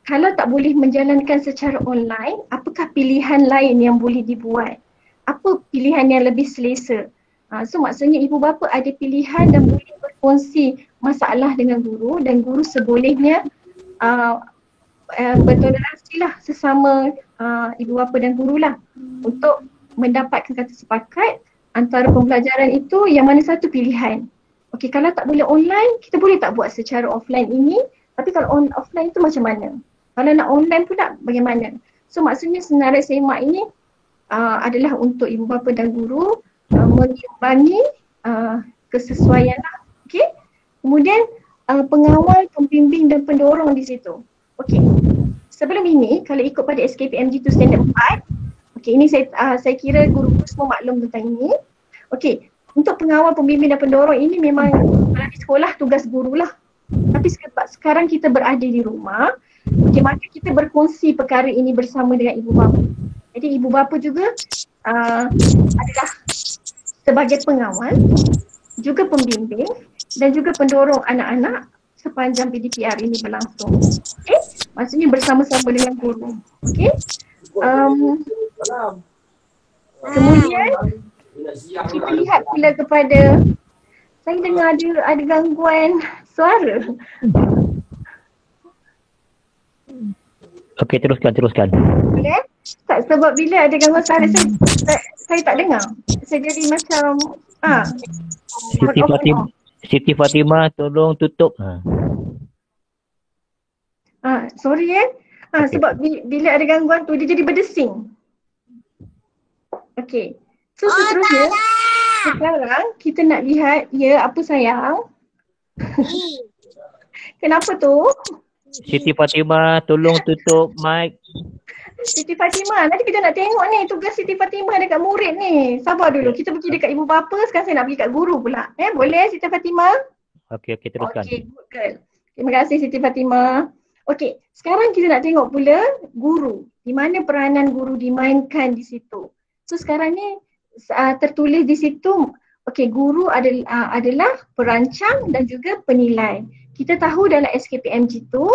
kalau tak boleh menjalankan secara online, apakah pilihan lain yang boleh dibuat? Apa pilihan yang lebih selesa? So maksudnya ibu bapa ada pilihan dan boleh berkongsi masalah dengan guru, dan guru sebolehnya bertoleransi lah sesama ibu bapa dan guru lah untuk mendapatkan kata sepakat antara pembelajaran itu yang mana satu pilihan. Okey, kalau tak boleh online, kita boleh tak buat secara offline ini, tapi kalau offline itu macam mana? Kalau nak online pula bagaimana? So maksudnya senarai semak ini adalah untuk ibu bapa dan guru mengimbangi kesesuaian lah. Okey. Kemudian pengawal, pembimbing dan pendorong di situ. Okey. Sebelum ini kalau ikut pada SKPMG tu standard 4, okey, ini saya kira guru-guru semua maklum tentang ini. Okey, untuk pengawal, pembimbing dan pendorong ini memang kalau di sekolah tugas guru lah. Tapi sebab sekarang kita berada di rumah, okey, maka kita berkongsi perkara ini bersama dengan ibu bapa. Jadi ibu bapa juga adalah sebagai pengawal, juga pembimbing dan juga pendorong anak-anak sepanjang PDPR ini berlangsung. Okey, maksudnya bersama-sama dengan guru. Okey. Kemudian kita lihat pula kepada, saya dengar ada gangguan suara. Okey, teruskan. Boleh? Tak, sebab bila ada gangguan suara saya tak dengar. Saya jadi macam Siti Fatimah tolong tutup. Sorry okay. Sebab bila ada gangguan tu dia jadi berdesing. Okey. So seterusnya sekarang kita nak lihat, ya apa sayang? Kenapa tu? Siti Fatimah tolong tutup mic. Siti Fatimah, nanti kita nak tengok ni tugas Siti Fatimah dekat murid ni. Sabar dulu, kita pergi dekat ibu bapa, sekarang saya nak pergi kat guru pula. Boleh Siti Fatimah? Okey, teruskan. Okey, good girl. Terima kasih Siti Fatimah. Okey, sekarang kita nak tengok pula guru. Di mana peranan guru dimainkan di situ. So sekarang ni tertulis di situ, okey, guru adalah perancang dan juga penilai. Kita tahu dalam SKPMG tu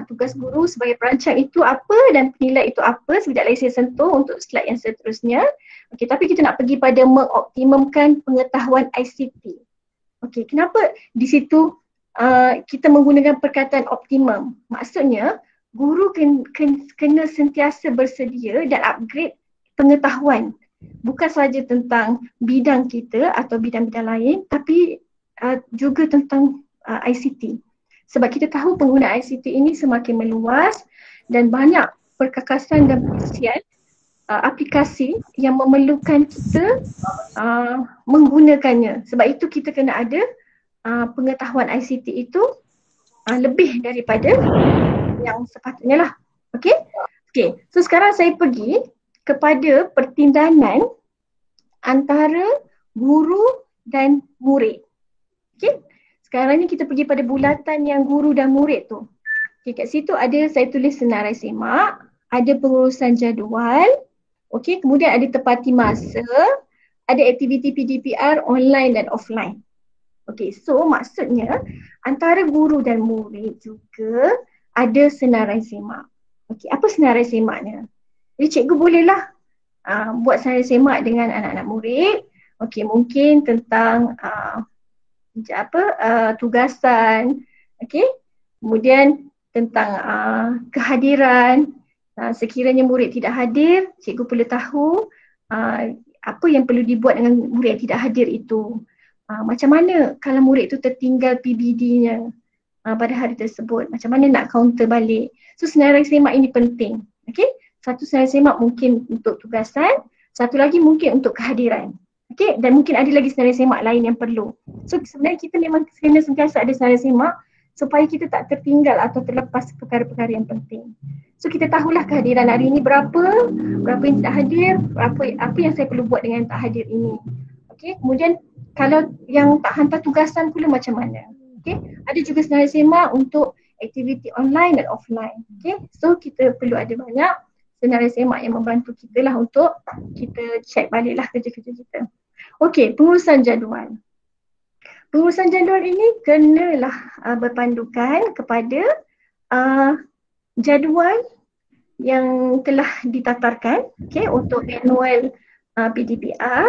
tugas guru sebagai perancang itu apa dan penilai itu apa. Sekejap lagi saya sentuh untuk slide yang seterusnya. Okey, tapi kita nak pergi pada mengoptimumkan pengetahuan ICT. Okey, kenapa di situ kita menggunakan perkataan optimum? Maksudnya guru kena sentiasa bersedia dan upgrade pengetahuan. Bukan sahaja tentang bidang kita atau bidang-bidang lain, tapi juga tentang ICT. Sebab kita tahu pengguna ICT ini semakin meluas dan banyak perkakasan dan pengisian aplikasi yang memerlukan kita menggunakannya. Sebab itu kita kena ada pengetahuan ICT itu lebih daripada yang sepatutnya lah. Okey? Okey. So sekarang saya pergi kepada pertindanan antara guru dan murid. Okey? Sekarang ni kita pergi pada bulatan yang guru dan murid tu. Okey, kat situ saya tulis senarai semak, ada pengurusan jadual, okey, kemudian ada tepati masa, ada aktiviti PDPR online dan offline. Okey, so maksudnya antara guru dan murid juga ada senarai semak. Okey, apa senarai semaknya? Jadi cikgu bolehlah buat senarai semak dengan anak-anak murid. Okey, mungkin tentang tugasan, okey. Kemudian tentang kehadiran. Sekiranya murid tidak hadir, cikgu perlu tahu apa yang perlu dibuat dengan murid yang tidak hadir itu. Macam mana kalau murid itu tertinggal PBD-nya pada hari tersebut, macam mana nak counter balik. So senarai semak ini penting. Okay? Satu senarai semak mungkin untuk tugasan, satu lagi mungkin untuk kehadiran. Okay? Dan mungkin ada lagi senarai semak lain yang perlu. So sebenarnya kita memang kena sentiasa ada senarai semak supaya kita tak tertinggal atau terlepas perkara-perkara yang penting. So kita tahulah kehadiran hari ini berapa yang tidak hadir, apa yang saya perlu buat dengan yang tak hadir ini. Okay? Kemudian kalau yang tak hantar tugasan pula macam mana. Okay? Ada juga senarai semak untuk aktiviti online dan offline. Okay? So kita perlu ada banyak senarai semak yang membantu kita lah untuk kita check baliklah kerja-kerja kita. Okay, pengurusan jadual. Pengurusan jadual ini kenalah berpandukan kepada jadual yang telah ditatarkan, okay, untuk manual PDPR.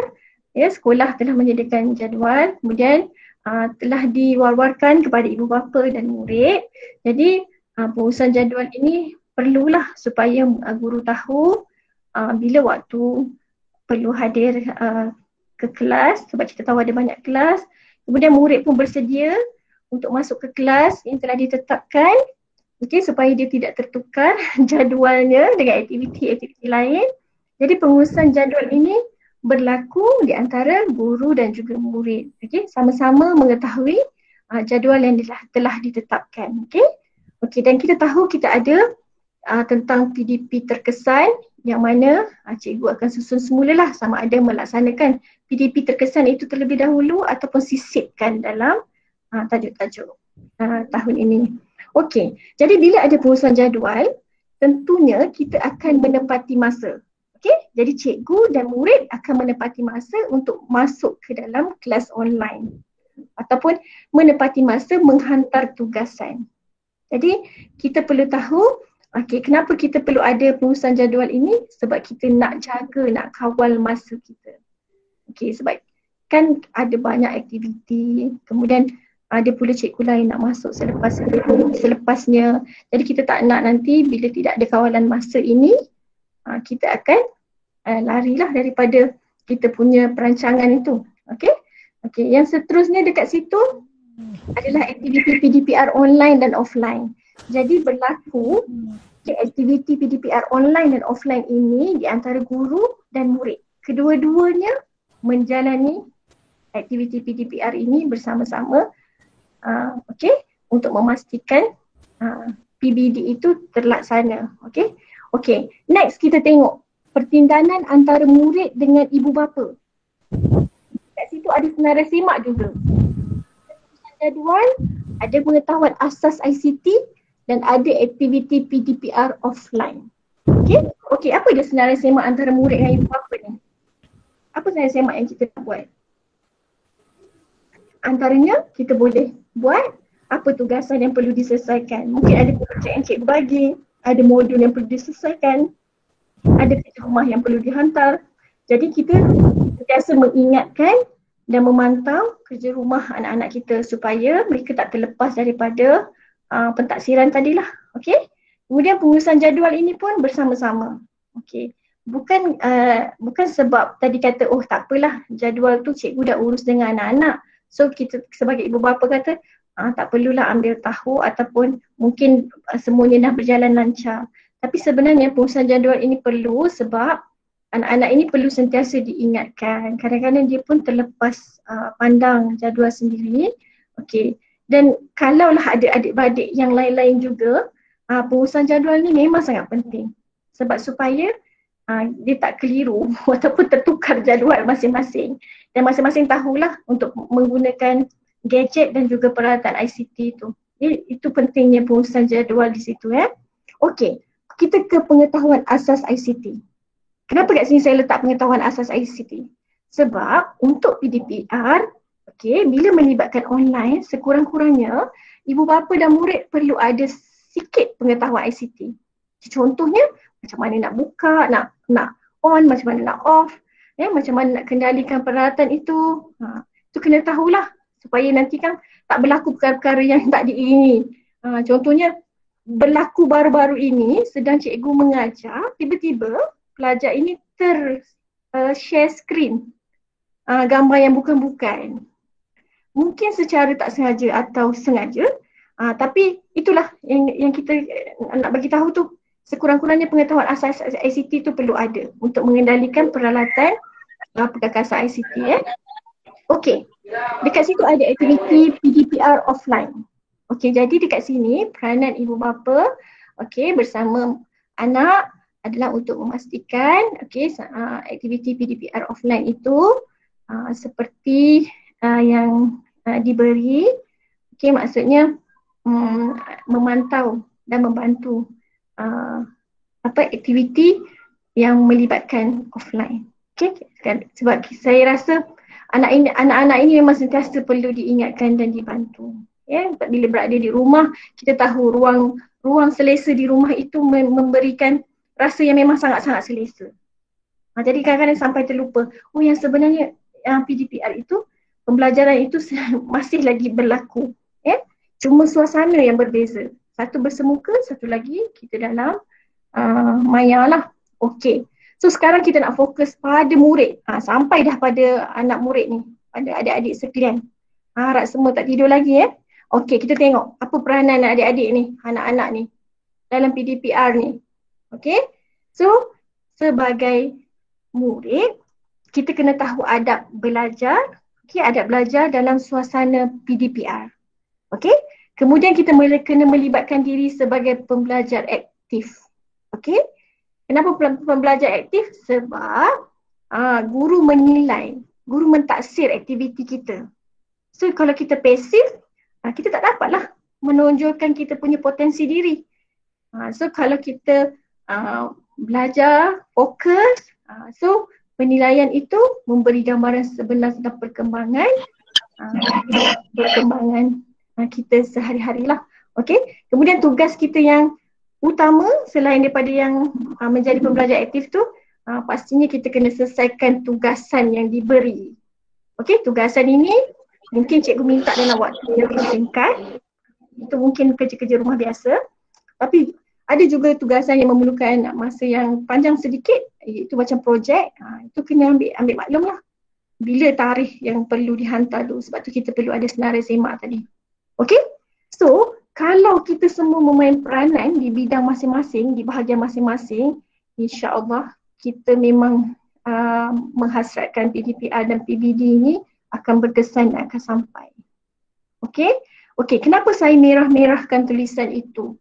Ya, sekolah telah menyediakan jadual, kemudian telah diwar-warkan kepada ibu bapa dan murid. Jadi pengurusan jadual ini perlulah supaya guru tahu bila waktu perlu hadir ke kelas, sebab kita tahu ada banyak kelas. Kemudian murid pun bersedia untuk masuk ke kelas yang telah ditetapkan, okay, supaya dia tidak tertukar jadualnya dengan aktiviti-aktiviti lain. Jadi pengurusan jadual ini berlaku di antara guru dan juga murid. Okay, sama-sama mengetahui jadual yang telah ditetapkan. Okay? Okay, dan kita tahu kita ada tentang PDP terkesan yang mana cikgu akan susun semulalah sama ada melaksanakan PDP terkesan itu terlebih dahulu ataupun sisipkan dalam tajuk-tajuk tahun ini. Okey, jadi bila ada pengurusan jadual, tentunya kita akan menepati masa. Okey, jadi cikgu dan murid akan menepati masa untuk masuk ke dalam kelas online ataupun menepati masa menghantar tugasan. Jadi kita perlu tahu, okey, kenapa kita perlu ada pengurusan jadual ini? Sebab kita nak jaga, nak kawal masa kita. Okey, sebab kan ada banyak aktiviti, kemudian ada pula cikgu lain nak masuk selepasnya. Jadi kita tak nak nanti bila tidak ada kawalan masa ini, kita akan larilah daripada kita punya perancangan itu. Okey? Okey, yang seterusnya dekat situ adalah aktiviti PDPR online dan offline. Jadi berlaku aktiviti PDPR online dan offline ini di antara guru dan murid. Kedua-duanya menjalani aktiviti PDPR ini bersama-sama, okey, untuk memastikan PBD itu terlaksana. Okey. Okey, next kita tengok pertindanan antara murid dengan ibu bapa. Kat situ ada senarai semak juga. Jadual, ada pengetahuan asas ICT dan ada aktiviti PDPR offline. Okey. Okey, apa dia senarai semak antara murid dengan ibu bapa ni? Apa senarai semak yang kita nak buat? Antaranya kita boleh buat apa tugasan yang perlu diselesaikan. Mungkin ada projek yang cikgu bagi, ada modul yang perlu diselesaikan, ada kerja rumah yang perlu dihantar. Jadi kita biasa mengingatkan dan memantau kerja rumah anak-anak kita supaya mereka tak terlepas daripada pentaksiran tadilah. Okey. Kemudian pengurusan jadual ini pun bersama-sama. Okey. Bukan sebab tadi kata oh tak apalah jadual tu cikgu dah urus dengan anak-anak. So kita sebagai ibu bapa kata tak perlulah ambil tahu ataupun mungkin semuanya dah berjalan lancar. Tapi sebenarnya pengurusan jadual ini perlu sebab anak-anak ini perlu sentiasa diingatkan. Kadang-kadang dia pun terlepas pandang jadual sendiri. Okey. Dan kalaulah ada adik-beradik yang lain-lain juga, pengurusan jadual ni memang sangat penting. Sebab supaya dia tak keliru ataupun tertukar jadual masing-masing. Dan masing-masing tahulah untuk menggunakan gadget dan juga peralatan ICT itu. Itu pentingnya pengurusan jadual di situ ya. Okey, kita ke pengetahuan asas ICT. Kenapa kat sini saya letak pengetahuan asas ICT? Sebab untuk PDPR, okey, bila melibatkan online, sekurang-kurangnya ibu bapa dan murid perlu ada sikit pengetahuan ICT. Contohnya, macam mana nak buka, nak on, macam mana nak off, macam mana nak kendalikan peralatan itu. Itu kena tahulah supaya nanti kan tak berlaku perkara-perkara yang tak diingini. Contohnya, berlaku baru-baru ini sedang cikgu mengajar, tiba-tiba pelajar ini share screen gambar yang bukan-bukan. Mungkin secara tak sengaja atau sengaja, tapi itulah yang kita nak bagi tahu tu. Sekurang-kurangnya pengetahuan asas ICT tu perlu ada untuk mengendalikan peralatan perkakasan ICT. Okey, dekat situ ada aktiviti PDPR offline. Okey, jadi dekat sini peranan ibu bapa bersama anak adalah untuk memastikan aktiviti PDPR offline itu seperti yang diberi. Okey, maksudnya memantau dan membantu aktiviti yang melibatkan offline. Okey, sebab saya rasa anak-anak ini memang sentiasa perlu diingatkan dan dibantu. Sebab bila berada di rumah, kita tahu ruang selesa di rumah itu memberikan rasa yang memang sangat-sangat selesa. Jadi kadang-kadang sampai terlupa, yang sebenarnya PDPR itu, pembelajaran itu masih lagi berlaku. Cuma suasana yang berbeza. Satu bersemuka, satu lagi kita dalam maya lah. Okey. So sekarang kita nak fokus pada murid. Sampai dah pada anak murid ni, pada adik-adik sekalian. Harap semua tak tidur lagi Okey, kita tengok apa peranan adik-adik ni, anak-anak ni dalam PDPR ni. Okey. So sebagai murid, kita kena tahu adab belajar. Okey, adab belajar dalam suasana PDPR. Okey. Kemudian kita kena melibatkan diri sebagai pembelajar aktif. Okey? Kenapa pembelajar aktif? Sebab guru menilai, guru mentaksir aktiviti kita. So kalau kita pasif, kita tak dapatlah menonjolkan kita punya potensi diri. So kalau kita belajar, fokus, so penilaian itu memberi gambaran sebenar tentang perkembangan kita sehari-hari lah. Okey. Kemudian tugas kita yang utama selain daripada yang menjadi pembelajar aktif tu, pastinya kita kena selesaikan tugasan yang diberi. Okey, tugasan ini mungkin cikgu minta dalam waktu yang singkat. Itu mungkin kerja-kerja rumah biasa. Tapi ada juga tugasan yang memerlukan masa yang panjang sedikit, iaitu macam projek. Itu kena ambil maklum lah. Bila tarikh yang perlu dihantar tu, sebab tu kita perlu ada senarai semak tadi. Okey? So, kalau kita semua memain peranan di bidang masing-masing, di bahagian masing-masing, insya-Allah kita memang menghasratkan PDPR dan PBD ini akan berkesan dan akan sampai. Okey? Okey, kenapa saya merah-merahkan tulisan itu?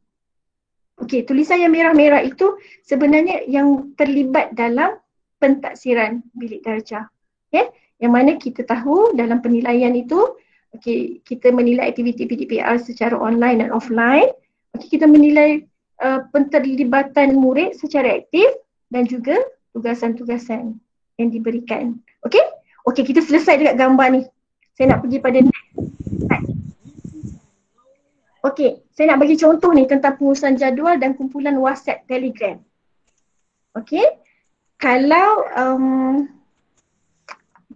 Okey, tulisan yang merah-merah itu sebenarnya yang terlibat dalam pentaksiran bilik darjah. Okey? Yang mana kita tahu dalam penilaian itu, okey, kita menilai aktiviti PDPR secara online dan offline. Okey, kita menilai penterlibatan murid secara aktif dan juga tugasan-tugasan yang diberikan. Okey? Okey, kita selesai dekat gambar ni. Saya nak pergi pada next slide. Okey, saya nak bagi contoh ni tentang pengurusan jadual dan kumpulan WhatsApp, Telegram. Okey? Kalau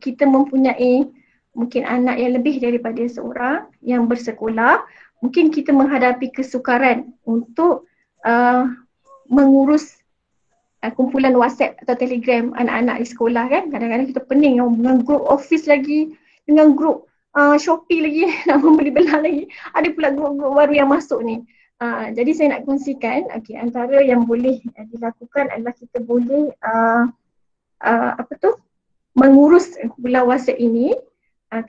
kita mempunyai mungkin anak yang lebih daripada seorang yang bersekolah, mungkin kita menghadapi kesukaran untuk mengurus kumpulan WhatsApp atau Telegram anak-anak di sekolah kan. Kadang-kadang kita pening dengan grup office lagi, dengan grup Shopee lagi, nak membeli belah lagi. Ada pula grup-grup baru yang masuk ni. Jadi saya nak kongsikan, antara yang boleh dilakukan adalah kita boleh mengurus kumpulan WhatsApp ini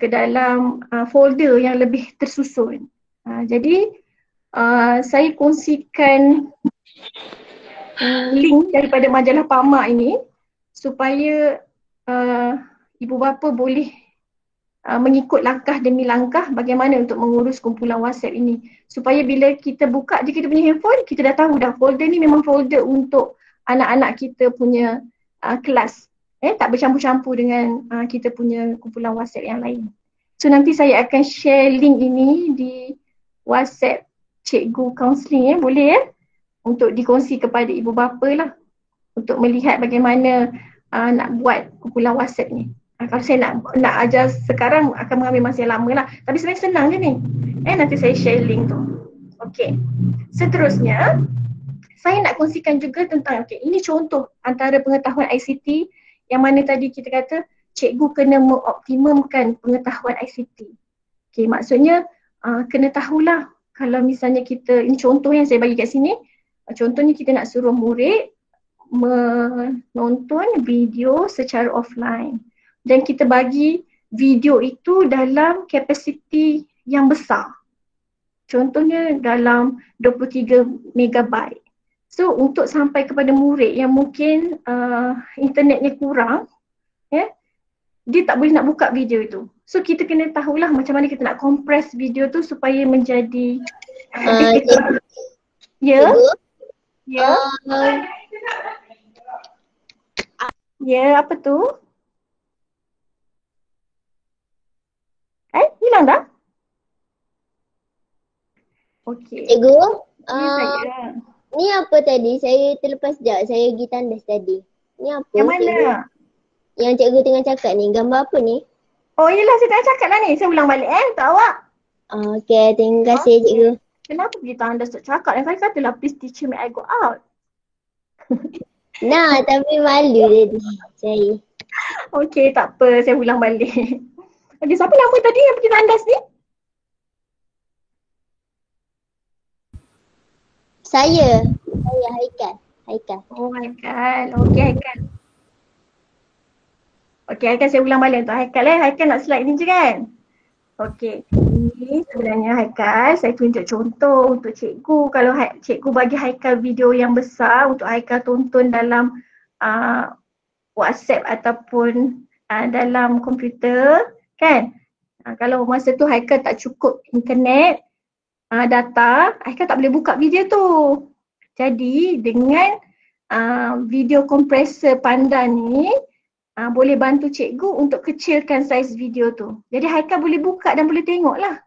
ke dalam folder yang lebih tersusun. Jadi saya kongsikan link daripada majalah PAMA ini supaya ibu bapa boleh mengikut langkah demi langkah bagaimana untuk mengurus kumpulan WhatsApp ini. Supaya bila kita buka je kita punya handphone, kita dah tahu dah folder ni memang folder untuk anak-anak kita punya kelas. Tak bercampur-campur dengan kita punya kumpulan WhatsApp yang lain. So nanti saya akan share link ini di WhatsApp Cikgu Counselling boleh untuk dikongsi kepada ibu bapa lah untuk melihat bagaimana nak buat kumpulan WhatsApp ni. Kalau saya nak ajar sekarang akan mengambil masa yang lama lah. Tapi sebenarnya senang je ni. Nanti saya share link tu. Okey. Seterusnya, saya nak kongsikan juga tentang, ini contoh antara pengetahuan ICT yang mana tadi kita kata cikgu kena mengoptimumkan pengetahuan ICT. Okey, maksudnya kena tahulah kalau misalnya kita, ini contoh yang saya bagi kat sini. Contohnya kita nak suruh murid menonton video secara offline. Dan kita bagi video itu dalam kapasiti yang besar. Contohnya dalam 23 megabyte. So untuk sampai kepada murid yang mungkin internetnya kurang, dia tak boleh nak buka video itu. So kita kena tahulah macam mana kita nak compress video tu supaya menjadi apa tu? Hilang dah? Okey. Cikgu, Saya. ni apa tadi? Saya terlepas sekejap, saya pergi tandas tadi. Ni apa? Yang mana? Cikgu? Yang cikgu tengah cakap ni, gambar apa ni? Oh yelah, saya tengah cakap lah ni. Saya ulang balik untuk awak. Okey, terima kasih cikgu. Kenapa pergi tandas tak cakap? Yang saya katalah, please teacher may I go out. Nah, tapi malu tadi saya. Okey, tak apa. Saya ulang balik. Okey, siapa nama tadi yang pergi tandas ni? Saya Haikal. Oh, Haikal. Okey, Haikal. Okey, Haikal saya ulang balik untuk Haikal. Haikal nak slide ni je kan? Okey, ini sebenarnya Haikal, saya tunjuk contoh untuk cikgu. Kalau cikgu bagi Haikal video yang besar untuk Haikal tonton dalam WhatsApp ataupun dalam komputer, kan? Kalau masa tu Haikal tak cukup internet, data, Haikal tak boleh buka video tu. Jadi dengan video kompresor Panda ni boleh bantu cikgu untuk kecilkan saiz video tu. Jadi Haikal boleh buka dan boleh tengok lah.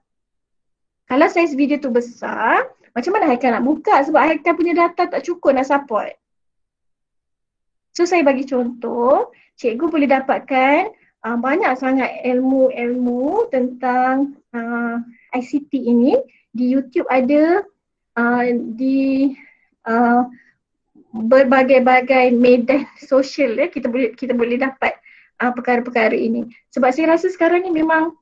Kalau saiz video tu besar, macam mana Haikal nak buka sebab Haikal punya data tak cukup nak support. So saya bagi contoh, cikgu boleh dapatkan banyak sangat ilmu-ilmu tentang ICT ini. Di YouTube ada, di berbagai-bagai media sosial kita boleh dapat perkara-perkara ini. Sebab saya rasa sekarang ni memang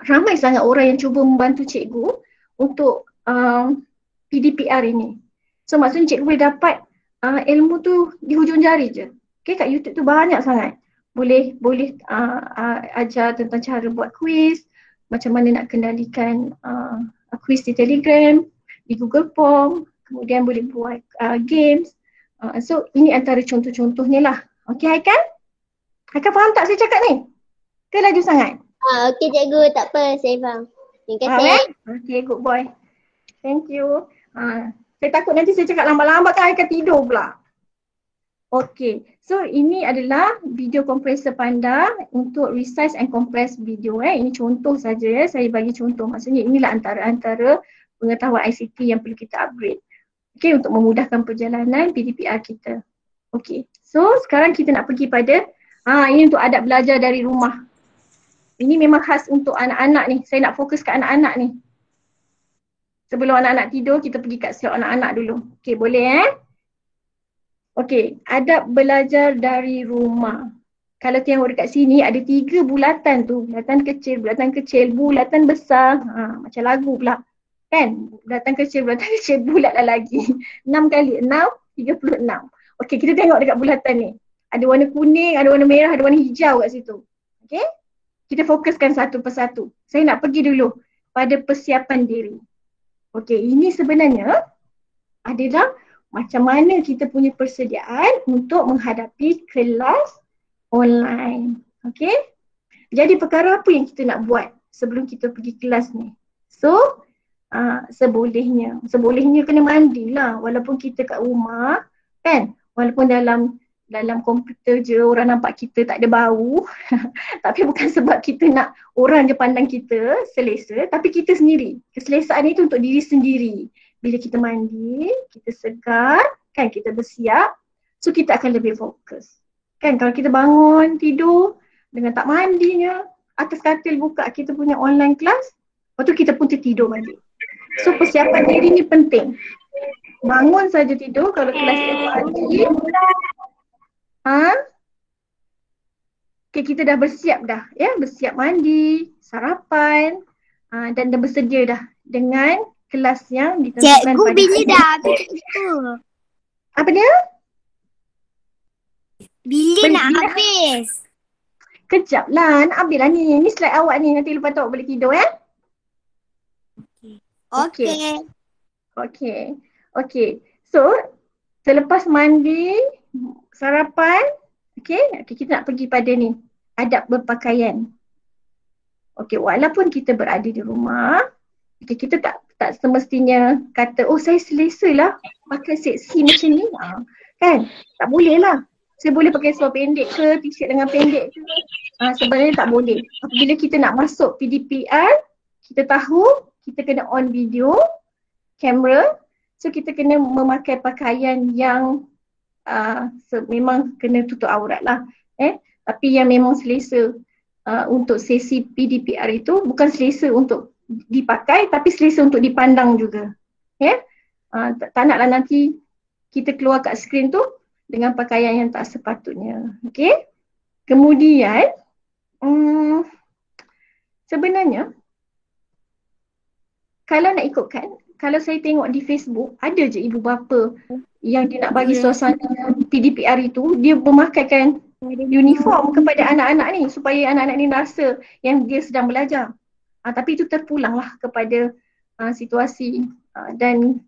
ramai sangat orang yang cuba membantu cikgu untuk PDPR ini. So maksudnya cikgu boleh dapat ilmu tu di hujung jari je. Okay, kat YouTube tu banyak sangat. Boleh ajar tentang cara buat quiz, macam mana nak kendalikan quiz di Telegram, di Google Form, kemudian boleh buat games. So ini antara contoh-contohnya lah. Okey Haikal? Haikal faham tak saya cakap ni? Ke laju sangat? Okey cikgu, tak apa, saya faham. Terima kasih. Okey, good boy. Thank you. Saya takut nanti saya cakap lambat-lambat kan Haikal tidur pula. Okey, so ini adalah video compressor Panda untuk resize and compress video. Ini contoh saja saya bagi contoh. Maksudnya inilah antara pengetahuan ICT yang perlu kita upgrade. Okey, untuk memudahkan perjalanan PDPR kita. Okey, so sekarang kita nak pergi pada ini untuk adab belajar dari rumah. Ini memang khas untuk anak-anak ni. Saya nak fokus ke anak-anak ni. Sebelum anak-anak tidur, kita pergi kat slot anak-anak dulu. Okey, boleh Okey, adab belajar dari rumah. Kalau tengok dekat sini ada 3 bulatan tu. Bulatan kecil, bulatan besar. Macam lagu pula. Kan? Bulatan kecil, bulat lah lagi. 6 kali 6, 36. Okey, kita tengok dekat bulatan ni. ada warna kuning, ada warna merah, ada warna hijau kat situ. Okay? Kita fokuskan satu persatu. Saya nak pergi dulu pada persiapan diri. Okay, ini sebenarnya adalah macam mana kita punya persediaan untuk menghadapi kelas online. Okay? Jadi perkara apa yang kita nak buat sebelum kita pergi kelas ni? So, Sebolehnya kena mandi lah walaupun kita kat rumah kan. Walaupun dalam komputer je orang nampak kita tak ada bau. Tapi bukan sebab kita nak orang je pandang kita selesa, tapi kita sendiri. Keselesaan itu untuk diri sendiri. Bila kita mandi, kita segar, kan kita bersiap, so kita akan lebih fokus. Kan kalau kita bangun, tidur dengan tak mandinya, atas katil buka kita punya online class, lepas tu kita pun tertidur balik. So persiapan diri ni penting. Bangun saja tidur kalau kelas pagi. Okay, kita dah bersiap dah, ya, bersiap mandi, sarapan, dan dah bersedia dah dengan kelas yang ditentukan. Cikgu bila dah habis itu? Apa dia? Bila nak habis? Kejap lah, nak habis lah ni. Ni slide awak ni, nanti lepas tu awak boleh tidur ya. Okay. So, selepas mandi, sarapan, okay, kita nak pergi pada ni, adab berpakaian. Okay, walaupun kita berada di rumah, okay, kita tak semestinya kata, oh saya selesa lah pakai seksi macam ni. Kan? Tak boleh lah. Saya boleh pakai seluar pendek ke, t-shirt dengan pendek ke. Sebenarnya tak boleh. Bila kita nak masuk PDPR, kita tahu kita kena on video, kamera. So kita kena memakai pakaian yang memang kena tutup aurat lah. Tapi yang memang selesa untuk sesi PDPR itu bukan selesa untuk dipakai tapi selesa untuk dipandang juga. Tak naklah nanti kita keluar kat skrin tu dengan pakaian yang tak sepatutnya. Okay. Kemudian sebenarnya kalau nak ikutkan, kalau saya tengok di Facebook, ada je ibu bapa yang dia nak bagi suasana PDPR itu, dia memakaikan uniform kepada anak-anak ni supaya anak-anak ni rasa yang dia sedang belajar. Tapi itu terpulanglah kepada situasi dan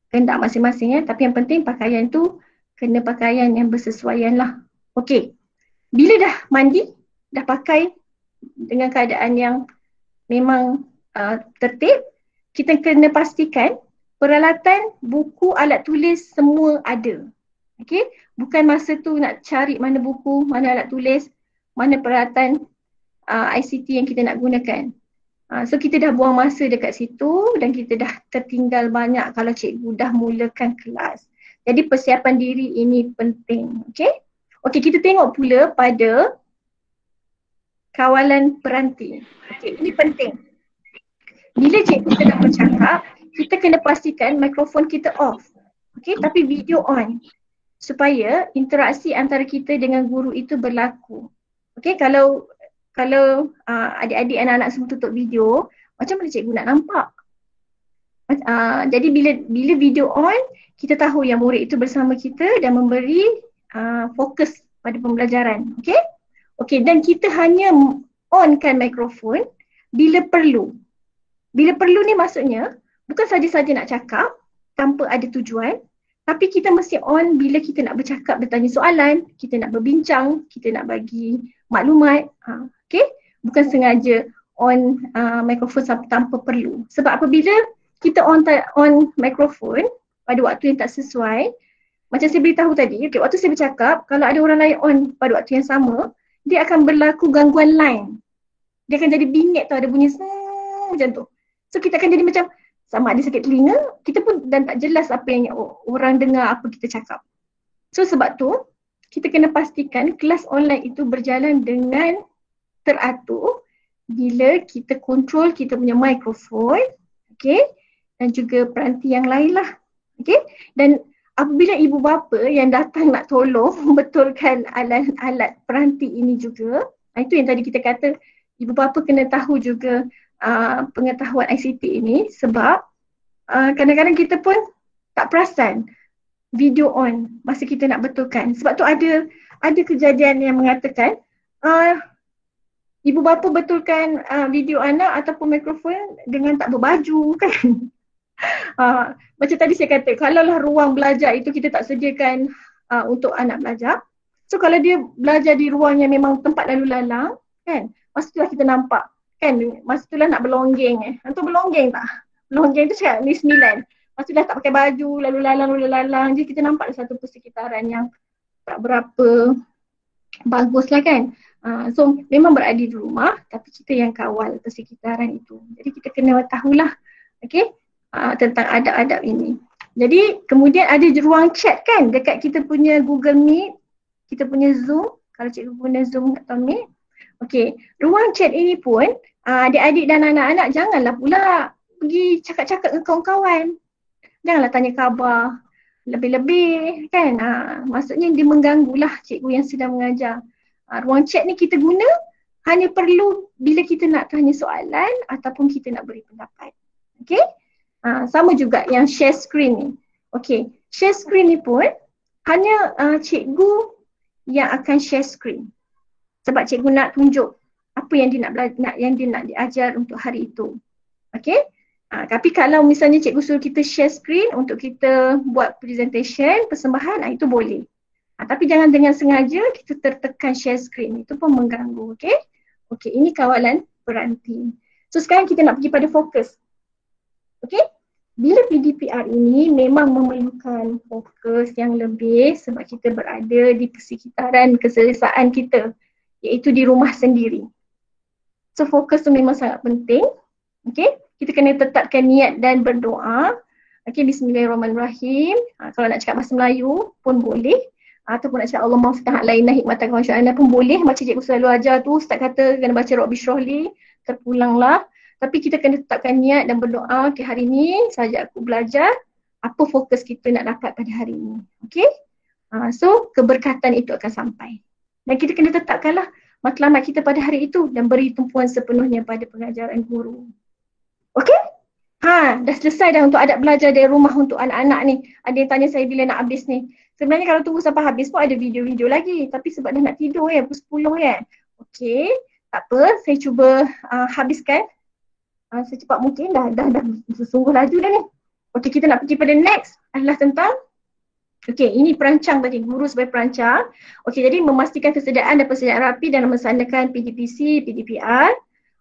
kehendak masing-masing ya. Tapi yang penting pakaian tu kena pakaian yang bersesuaian lah. Okey. Bila dah mandi, dah pakai dengan keadaan yang memang tertib, kita kena pastikan peralatan, buku, alat tulis semua ada. Okey, bukan masa tu nak cari mana buku, mana alat tulis, mana peralatan ICT yang kita nak gunakan. So kita dah buang masa dekat situ dan kita dah tertinggal banyak kalau cikgu dah mulakan kelas. Jadi persiapan diri ini penting. Okey, kita tengok pula pada kawalan peranti. Okey, ini penting. Bila cikgu sedang bercakap, kita kena pastikan mikrofon kita off. Okey, tapi video on. Supaya interaksi antara kita dengan guru itu berlaku. Okey, kalau adik-adik anak-anak semua tutup video, macam mana cikgu nak nampak? Jadi bila video on, kita tahu yang murid itu bersama kita dan memberi fokus pada pembelajaran. Okey, dan kita hanya onkan mikrofon bila perlu. Bila perlu ni maksudnya bukan saja-saja nak cakap tanpa ada tujuan, tapi kita mesti on bila kita nak bercakap, bertanya soalan, kita nak berbincang, kita nak bagi maklumat. Okey, bukan sengaja on mikrofon tanpa perlu. Sebab apabila kita on mikrofon pada waktu yang tak sesuai, macam saya beritahu tadi, waktu saya bercakap, kalau ada orang lain on pada waktu yang sama, dia akan berlaku gangguan line. Dia akan jadi bingit tau, ada bunyi macam tu. So kita akan jadi macam sama ada sakit telinga, kita pun dan tak jelas apa yang orang dengar apa kita cakap. So sebab tu, kita kena pastikan kelas online itu berjalan dengan teratur bila kita kontrol kita punya mikrofon, dan juga peranti yang lain lah. Dan apabila ibu bapa yang datang nak tolong betulkan alat peranti ini juga, itu yang tadi kita kata ibu bapa kena tahu juga pengetahuan ICT ini sebab kadang-kadang kita pun tak perasan video on masa kita nak betulkan. Sebab tu ada kejadian yang mengatakan ibu bapa betulkan video anak ataupun mikrofon dengan tak berbaju kan. Macam tadi saya kata, kalaulah ruang belajar itu kita tak sediakan untuk anak belajar. So kalau dia belajar di ruang yang memang tempat lalu lalang kan, masa itulah kita nampak kan, masa itulah nak berlonggeng Hantu berlonggeng tak? Berlonggeng tu cakap ni 9. Masa itulah tak pakai baju, lalu lalang. Jadi kita nampak satu persekitaran yang tak berapa bagus lah kan. So memang berada di rumah tapi kita yang kawal persekitaran itu. Jadi kita kena tahulah tentang adab-adab ini. Jadi kemudian ada ruang chat kan dekat kita punya Google Meet, kita punya Zoom, kalau cikgu guna Zoom atau Meet. Okey, ruang chat ini pun adik-adik dan anak-anak janganlah pula pergi cakap-cakap dengan kawan-kawan. Janganlah tanya khabar lebih-lebih kan. Maksudnya dia mengganggulah cikgu yang sedang mengajar. Ruang chat ni kita guna hanya perlu bila kita nak tanya soalan ataupun kita nak beri pendapat. Okey? Sama juga yang share screen ni. Okey, share screen ni pun hanya cikgu yang akan share screen. Sebab cikgu nak tunjuk apa yang dia nak diajar untuk hari itu. Okey? Tapi kalau misalnya cikgu suruh kita share screen untuk kita buat presentation, persembahan, itu boleh. Tapi jangan dengan sengaja kita tertekan share screen. Itu pun mengganggu. Okey? Okey, ini kawalan peranti. So sekarang kita nak pergi pada fokus. Okey? Bila PDPR ini memang memerlukan fokus yang lebih sebab kita berada di persekitaran keselesaan kita, iaitu di rumah sendiri. So fokus tu memang sangat penting. Okey? Kita kena tetapkan niat dan berdoa. Okey, bismillahirrahmanirrahim. Kalau nak cakap bahasa Melayu pun boleh. Ataupun nak cakap Allah maftah alaina hikmatan wa sya'ana pun boleh. Macam cikgu selalu ajar tu, Ustaz kata kena baca Rabbi Syrahli, terpulanglah. Tapi kita kena tetapkan niat dan berdoa, okay, hari ni saja aku belajar, apa fokus kita nak dapat pada hari ini. Okay? So keberkatan itu akan sampai. Dan kita kena tetapkanlah matlamat kita pada hari itu dan beri tumpuan sepenuhnya pada pengajaran guru. Okay? Dah selesai dah untuk adab belajar dari rumah untuk anak-anak ni. Ada yang tanya saya bila nak habis ni. Sebenarnya kalau tunggu sampai habis pun ada video-video lagi. Tapi sebab dah nak tidur pukul 10 kan. Okay, tak apa. Saya cuba habiskan secepat mungkin. Dah sungguh laju dah ni. Okay, kita nak pergi pada next adalah tentang ini perancang tadi, guru sebagai perancang. Okay, jadi memastikan kesediaan dan persediaan rapi dan melaksanakan PDPC, PDPR.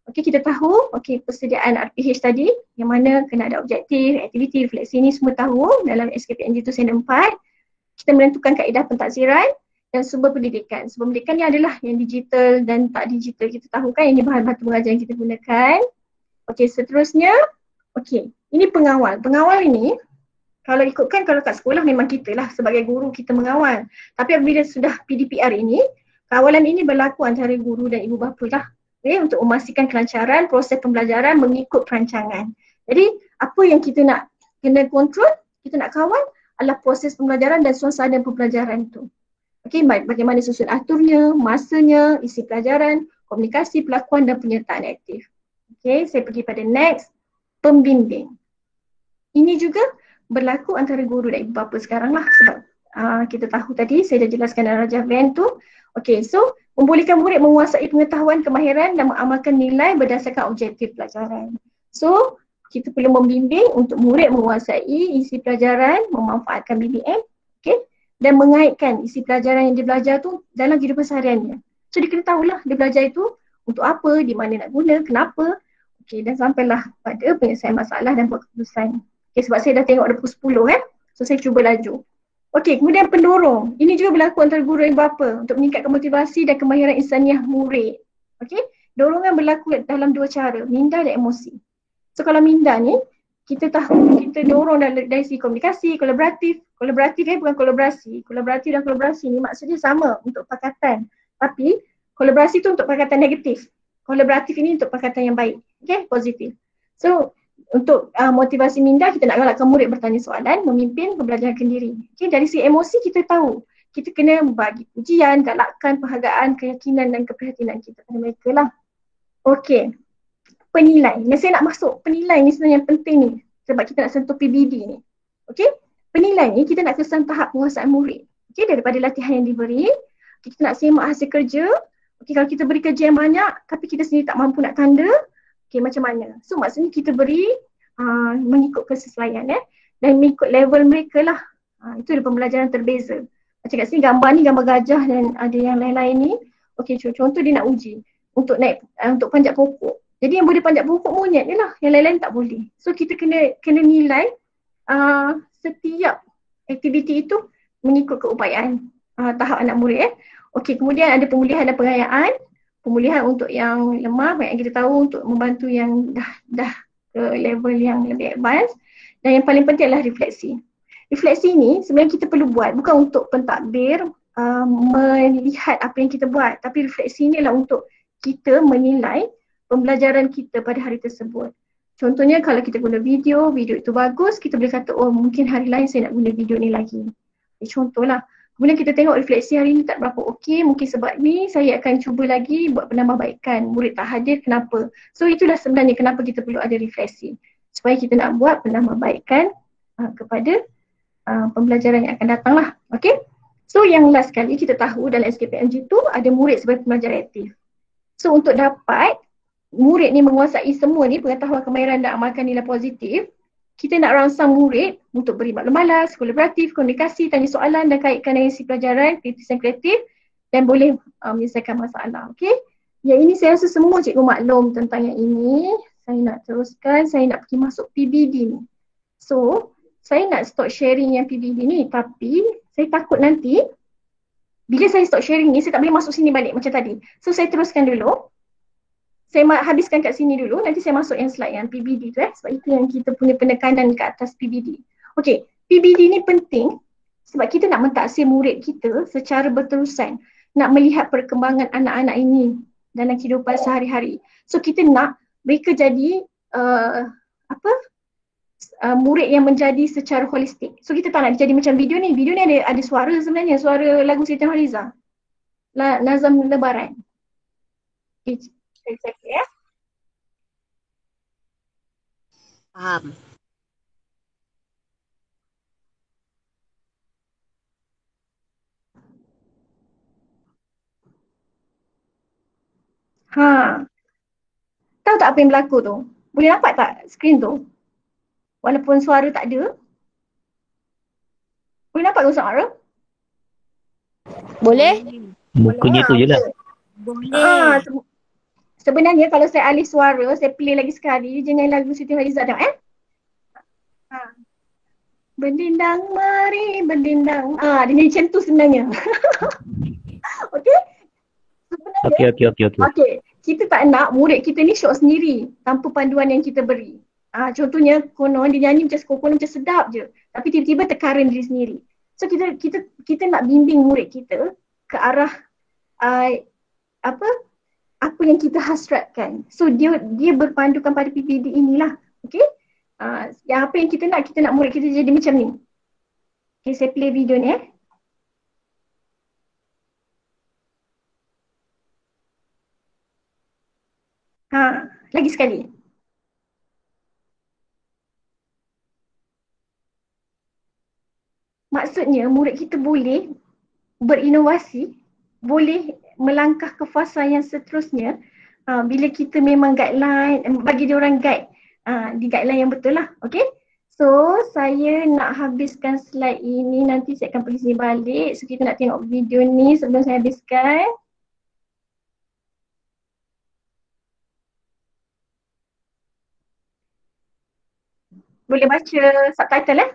Okay, kita tahu persediaan RPH tadi yang mana kena ada objektif, aktiviti, refleksi ni semua tahu dalam SKPNG tu sen 4. Kita menentukan kaedah pentaksiran dan sumber pendidikan. Sumber pendidikan ni adalah yang digital dan tak digital. Kita tahu kan ini bahan batu mengajar yang kita gunakan. Okay, seterusnya, ini pengawal. Pengawal ini kalau ikutkan kalau kat sekolah memang kita lah sebagai guru kita mengawal. Tapi apabila sudah PDPR ini, kawalan ini berlaku antara guru dan ibu bapa lah. Untuk memastikan kelancaran proses pembelajaran mengikut perancangan. Jadi apa yang kita nak kena kontrol, kita nak kawal adalah proses pembelajaran dan suasana pembelajaran tu. Bagaimana susun aturnya, masanya, isi pelajaran, komunikasi, pelakuan dan penyertaan aktif. Saya pergi pada next, pembimbing. Ini juga berlaku antara guru dan ibu bapa sekarang lah sebab kita tahu tadi, saya dah jelaskan dalam Rajah Van tu. So membolehkan murid menguasai pengetahuan, kemahiran dan mengamalkan nilai berdasarkan objektif pelajaran. So kita perlu membimbing untuk murid menguasai isi pelajaran, memanfaatkan BBM, dan mengaitkan isi pelajaran yang dia belajar tu dalam kehidupan sehariannya. So dia kena tahulah dia belajar itu untuk apa, di mana nak guna, kenapa. Dan sampailah pada penyelesaian masalah dan buat keputusan. Sebab saya dah tengok dah pukul 10 kan. So saya cuba laju. Kemudian pendorong. Ini juga berlaku antara guru dan bapa untuk meningkatkan motivasi dan kemahiran insaniah murid. Dorongan berlaku dalam dua cara, minda dan emosi. So kalau minda ni, kita tahu kita dorong dari segi komunikasi, kolaboratif. Kolaboratif bukan kolaborasi. Kolaboratif dan kolaborasi ni maksudnya sama untuk pakatan. Tapi kolaborasi tu untuk pakatan negatif. Kolaboratif ini untuk pakatan yang baik. Positif. So untuk motivasi minda, kita nak galakkan murid bertanya soalan, memimpin pembelajaran kendiri. Dari segi emosi kita tahu, kita kena bagi pujian, galakkan, penghargaan, keyakinan dan keprihatinan kita pada mereka lah. Penilai. Saya nak masuk penilai ni sebenarnya yang penting ni sebab kita nak sentuh PBD ni. penilaian ni kita nak kesan tahap penguasaan murid. Okay, daripada latihan yang diberi, kita nak semak hasil kerja. Okay, kalau kita beri kerja yang banyak tapi kita sendiri tak mampu nak tanda, okay, macam mana? So maksudnya kita beri mengikut kesesuaian dan mengikut level mereka lah. Itu ada pembelajaran terbeza. Macam kat sini gambar ni gambar gajah dan ada yang lain-lain ni. Okay, contoh dia nak uji untuk naik untuk panjat pokok. Jadi yang boleh panjat pokok monyet ni lah, yang lain-lain tak boleh. So kita kena nilai setiap aktiviti itu mengikut keupayaan tahap anak murid. Okey, kemudian ada pemulihan dan pengayaan. Pemulihan untuk yang lemah, yang kita tahu untuk membantu yang dah ke level yang lebih advance. Dan yang paling penting adalah refleksi. Refleksi ni sebenarnya kita perlu buat bukan untuk pentadbir melihat apa yang kita buat, tapi refleksi ni adalah untuk kita menilai pembelajaran kita pada hari tersebut. Contohnya kalau kita guna video itu bagus, kita boleh kata oh mungkin hari lain saya nak guna video ni lagi. Contohlah. Kemudian kita tengok refleksi hari ni tak berapa okey, mungkin sebab ni saya akan cuba lagi buat penambahbaikan. Murid tak hadir, kenapa? So itulah sebenarnya kenapa kita perlu ada refleksi. Supaya kita nak buat penambahbaikan kepada pembelajaran yang akan datang lah. Okay? So yang last kali kita tahu dalam SKPMG tu ada murid sebagai pembelajar aktif. So untuk dapat murid ni menguasai semua ni, pengetahuan, kemahiran dan amalkan nilai positif, kita nak rangsang murid untuk beri maklum balas, kolaboratif, komunikasi, tanya soalan dan kaitkan dengan isi pelajaran, kritisan kreatif dan boleh menyelesaikan masalah. Okay? Yang ini saya rasa semua cikgu maklum tentang yang ini. Saya nak teruskan, saya nak pergi masuk PBD ni. So, saya nak stop sharing yang PBD ni, tapi saya takut nanti bila saya stop sharing ni, saya tak boleh masuk sini balik macam tadi. So, saya teruskan dulu. Saya habiskan kat sini dulu, nanti saya masuk yang slide yang PBD tu sebab itu yang kita punya penekanan ke atas PBD. Okey, PBD ni penting sebab kita nak mentaksir murid kita secara berterusan, nak melihat perkembangan anak-anak ini dalam kehidupan sehari-hari. So kita nak mereka jadi murid yang menjadi secara holistik. So kita tak nak jadi macam video ni ada suara sebenarnya, suara lagu Siti Nurhaliza. Nazam Lebaran. Okay. Ya. Faham. Tahu tak apa yang berlaku tu? Boleh nampak tak skrin tu? Walaupun suara tak ada. Boleh nampak tu suara? Boleh? Mukanya tu je lah. Boleh. Sebenarnya kalau saya alih suara, saya play lagi sekali jangan lagu Siti Nurhaliza dah Berdindang mari berdindang. Dia macam tu sebenarnya. Okey? Sebenarnya okey. Kita tak nak murid kita ni syok sendiri tanpa panduan yang kita beri. Contohnya konon dia nyanyi macam konon macam sedap je, tapi tiba-tiba terkaran diri sendiri. So kita nak bimbing murid kita ke arah apa yang kita hasratkan. So dia berpandukan pada PPD inilah. Okey? Yang apa yang kita nak murid kita jadi macam ni. Okey, saya play video ni lagi sekali. Maksudnya murid kita boleh berinovasi, boleh melangkah ke fasa yang seterusnya bila kita memang guideline, bagi dia orang guide di guideline yang betul lah. Okay? So saya nak habiskan slide ini, nanti saya akan pergi sini balik. So kita nak tengok video ni sebelum saya habiskan. Boleh baca subtitle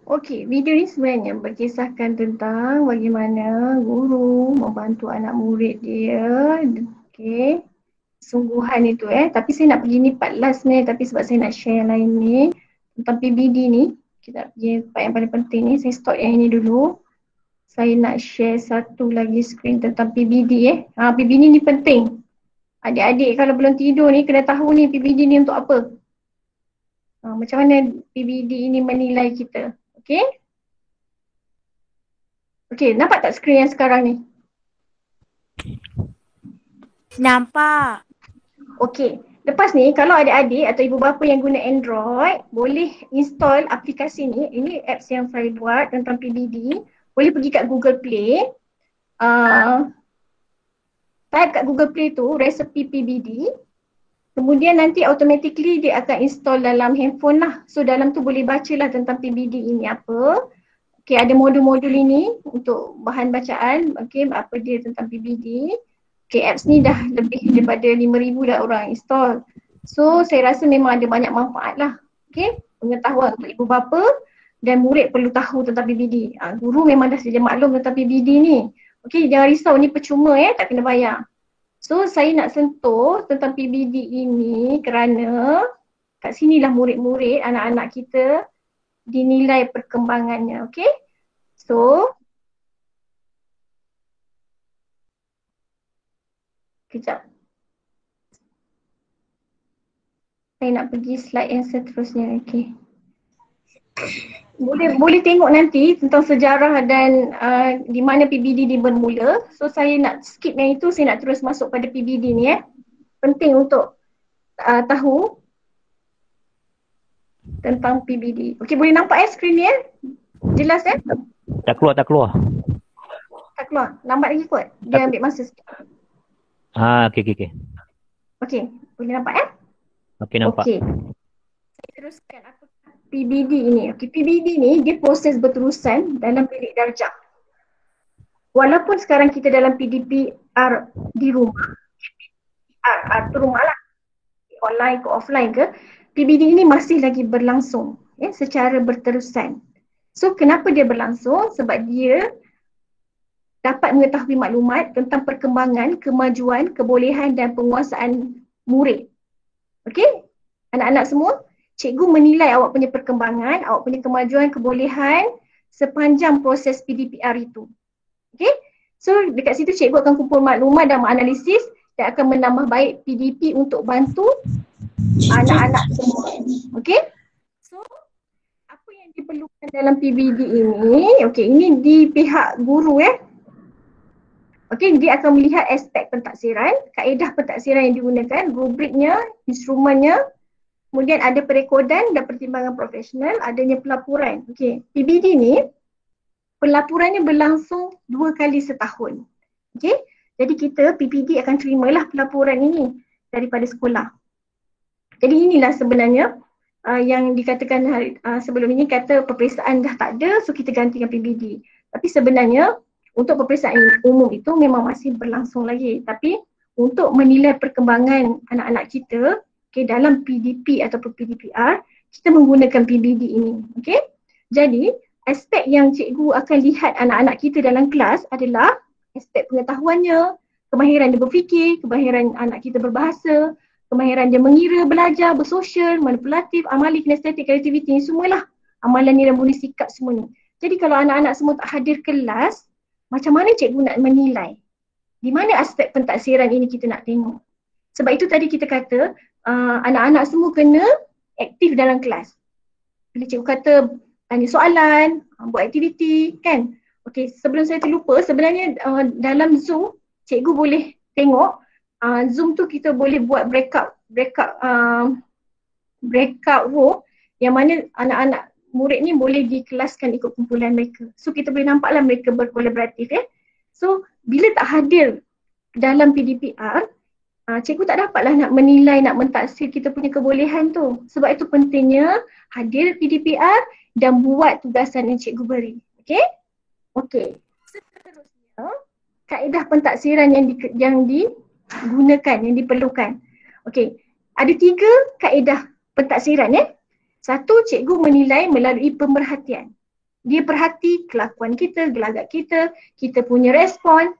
Okey, video ni sebenarnya berkisahkan tentang bagaimana guru membantu anak murid dia. Okey, sungguhan itu tapi saya nak pergi ni part last ni, tapi sebab saya nak share yang lain ni tentang PBD ni, kita pergi part yang paling penting ni. Saya stop yang ini dulu. Saya nak share satu lagi screen tentang PBD PBD ni penting. Adik-adik kalau belum tidur ni kena tahu ni PBD ni untuk apa. Macam mana PBD ini menilai kita. Okey? Okey, nampak tak skrin yang sekarang ni? Nampak. Okey, lepas ni kalau adik-adik atau ibu bapa yang guna Android boleh install aplikasi ni. Ini apps yang saya buat tentang PBD. Boleh pergi kat Google Play. Type kat Google Play tu resepi PBD. Kemudian nanti automatically dia akan install dalam handphone lah. So dalam tu boleh bacalah tentang PBD ini apa. Okay, ada modul-modul ini untuk bahan bacaan. Okay, apa dia tentang PBD. Okay, apps ni dah lebih daripada 5,000 dah orang install. So saya rasa memang ada banyak manfaat lah. Okay, pengetahuan untuk ibu bapa dan murid perlu tahu tentang PBD. Guru memang dah sedia maklum tentang PBD ni. Okay, jangan risau, ni percuma tak kena bayar. So saya nak sentuh tentang PBD ini kerana kat sinilah murid-murid, anak-anak kita dinilai perkembangannya, okey? So kejap. Saya nak pergi slide yang seterusnya, okey. Boleh tengok nanti tentang sejarah dan di mana PBD ni bermula. So saya nak skip yang itu, saya nak terus masuk pada PBD ni Penting untuk tahu tentang PBD. Okey, boleh nampak skrin ni Jelas Tak keluar. Tak keluar. Lambat lagi kot. Dia ambil masa sikit. Okey. Okey, boleh nampak Okey, nampak. Okey. Saya teruskan apa PBD ini. Okey, PBD ni dia proses berterusan dalam bilik darjah. Walaupun sekarang kita dalam PDPR di rumah, atau rumah lah, online ke offline ke, PBD ini masih lagi berlangsung secara berterusan. So kenapa dia berlangsung? Sebab dia dapat mengetahui maklumat tentang perkembangan, kemajuan, kebolehan dan penguasaan murid. Okey? Anak-anak semua, cikgu menilai awak punya perkembangan, awak punya kemajuan, kebolehan sepanjang proses PDPR itu. Okay? So dekat situ cikgu akan kumpul maklumat dan menganalisis dan akan menambah baik PDP untuk bantu anak-anak semua. Okay? So apa yang diperlukan dalam PBD ini, okay, ini di pihak guru Okay, dia akan melihat aspek pentaksiran, kaedah pentaksiran yang digunakan, rubriknya, instrumennya. Kemudian ada perekodan dan pertimbangan profesional, adanya pelaporan. Okey, PBD ni pelaporannya berlangsung 2 kali setahun. Okey, jadi kita PBD akan terimalah pelaporan ini daripada sekolah. Jadi inilah sebenarnya yang dikatakan sebelum ini kata peperiksaan dah tak ada, so kita gantikan PBD. Tapi sebenarnya untuk peperiksaan umum itu memang masih berlangsung lagi. Tapi untuk menilai perkembangan anak-anak kita, okay, dalam PDP ataupun PDPR, kita menggunakan PBD ini. Okay? Jadi, aspek yang cikgu akan lihat anak-anak kita dalam kelas adalah aspek pengetahuannya, kemahiran dia berfikir, kemahiran anak kita berbahasa, kemahiran dia mengira, belajar, bersosial, manipulatif, amali, kinestetik, kreativiti, ni semualah amalan ni dan budi sikap semua ni. Jadi kalau anak-anak semua tak hadir kelas, macam mana cikgu nak menilai? Di mana aspek pentaksiran ini kita nak tengok. Sebab itu tadi kita kata anak-anak semua kena aktif dalam kelas. Bila cikgu kata tanya soalan, buat aktiviti kan. Okey, sebelum saya terlupa, sebenarnya dalam Zoom cikgu boleh tengok Zoom tu kita boleh buat breakout room yang mana anak-anak murid ni boleh dikelaskan ikut kumpulan mereka. So kita boleh nampaklah mereka berkolaboratif ya. So bila tak hadir dalam PDPR, cikgu tak dapatlah nak menilai, nak mentaksir kita punya kebolehan tu. Sebab itu pentingnya hadir PDPR dan buat tugasan yang cikgu beri. Okey? Okey. Seterusnya, kaedah pentaksiran yang digunakan, yang diperlukan. Okey. Ada 3 kaedah pentaksiran ya. Satu, cikgu menilai melalui pemerhatian. Dia perhati kelakuan kita, gelagat kita punya respon.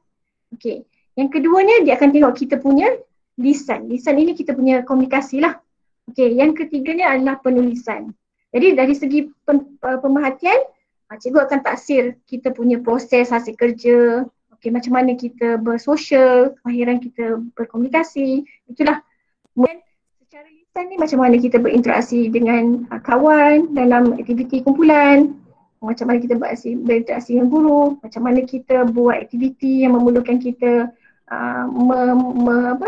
Okey. Yang keduanya, dia akan tengok kita punya lisan. Lisan ini kita punya komunikasi lah. Okey. Yang ketiganya adalah penulisan. Jadi dari segi pemerhatian, cikgu akan taksir kita punya proses hasil kerja. Okey, macam mana kita bersosial, kemahiran kita berkomunikasi. Itulah. Kemudian secara lisan ni macam mana kita berinteraksi dengan kawan dalam aktiviti kumpulan. Macam mana kita berinteraksi dengan guru, macam mana kita buat aktiviti yang memerlukan kita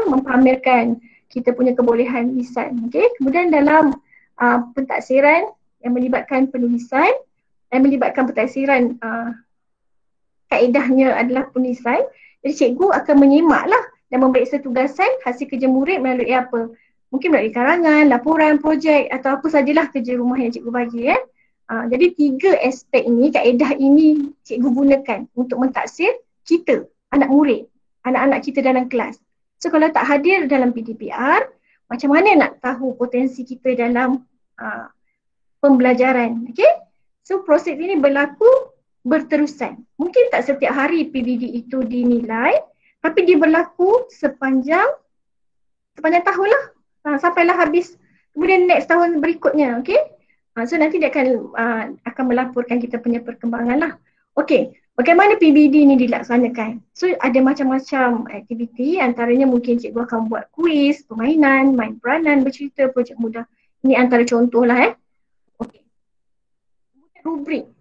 mempamerkan kita punya kebolehan lisan. Okay? Kemudian dalam pentaksiran yang melibatkan penulisan dan melibatkan pentaksiran kaedahnya adalah penulisan. Jadi cikgu akan menyemaklah dan memeriksa tugasan hasil kerja murid melalui apa? Mungkin melalui karangan, laporan, projek atau apa sajalah kerja rumah yang cikgu bagi ya. Jadi 3 aspek ini, kaedah ini cikgu gunakan untuk mentaksir kita, anak murid, anak-anak kita dalam kelas. So kalau tak hadir dalam PDPR, macam mana nak tahu potensi kita dalam pembelajaran. Okay? So proses ini berlaku berterusan. Mungkin tak setiap hari PBD itu dinilai, tapi dia berlaku sepanjang tahun lah. Sampailah habis. Kemudian next tahun berikutnya. Okay? So nanti dia akan melaporkan kita punya perkembangan lah. Okey, bagaimana PBD ni dilaksanakan? So ada macam-macam aktiviti, antaranya mungkin cikgu akan buat kuis, permainan, main peranan, bercerita, projek mudah. Ini antara contoh lah Okey. Rubrik.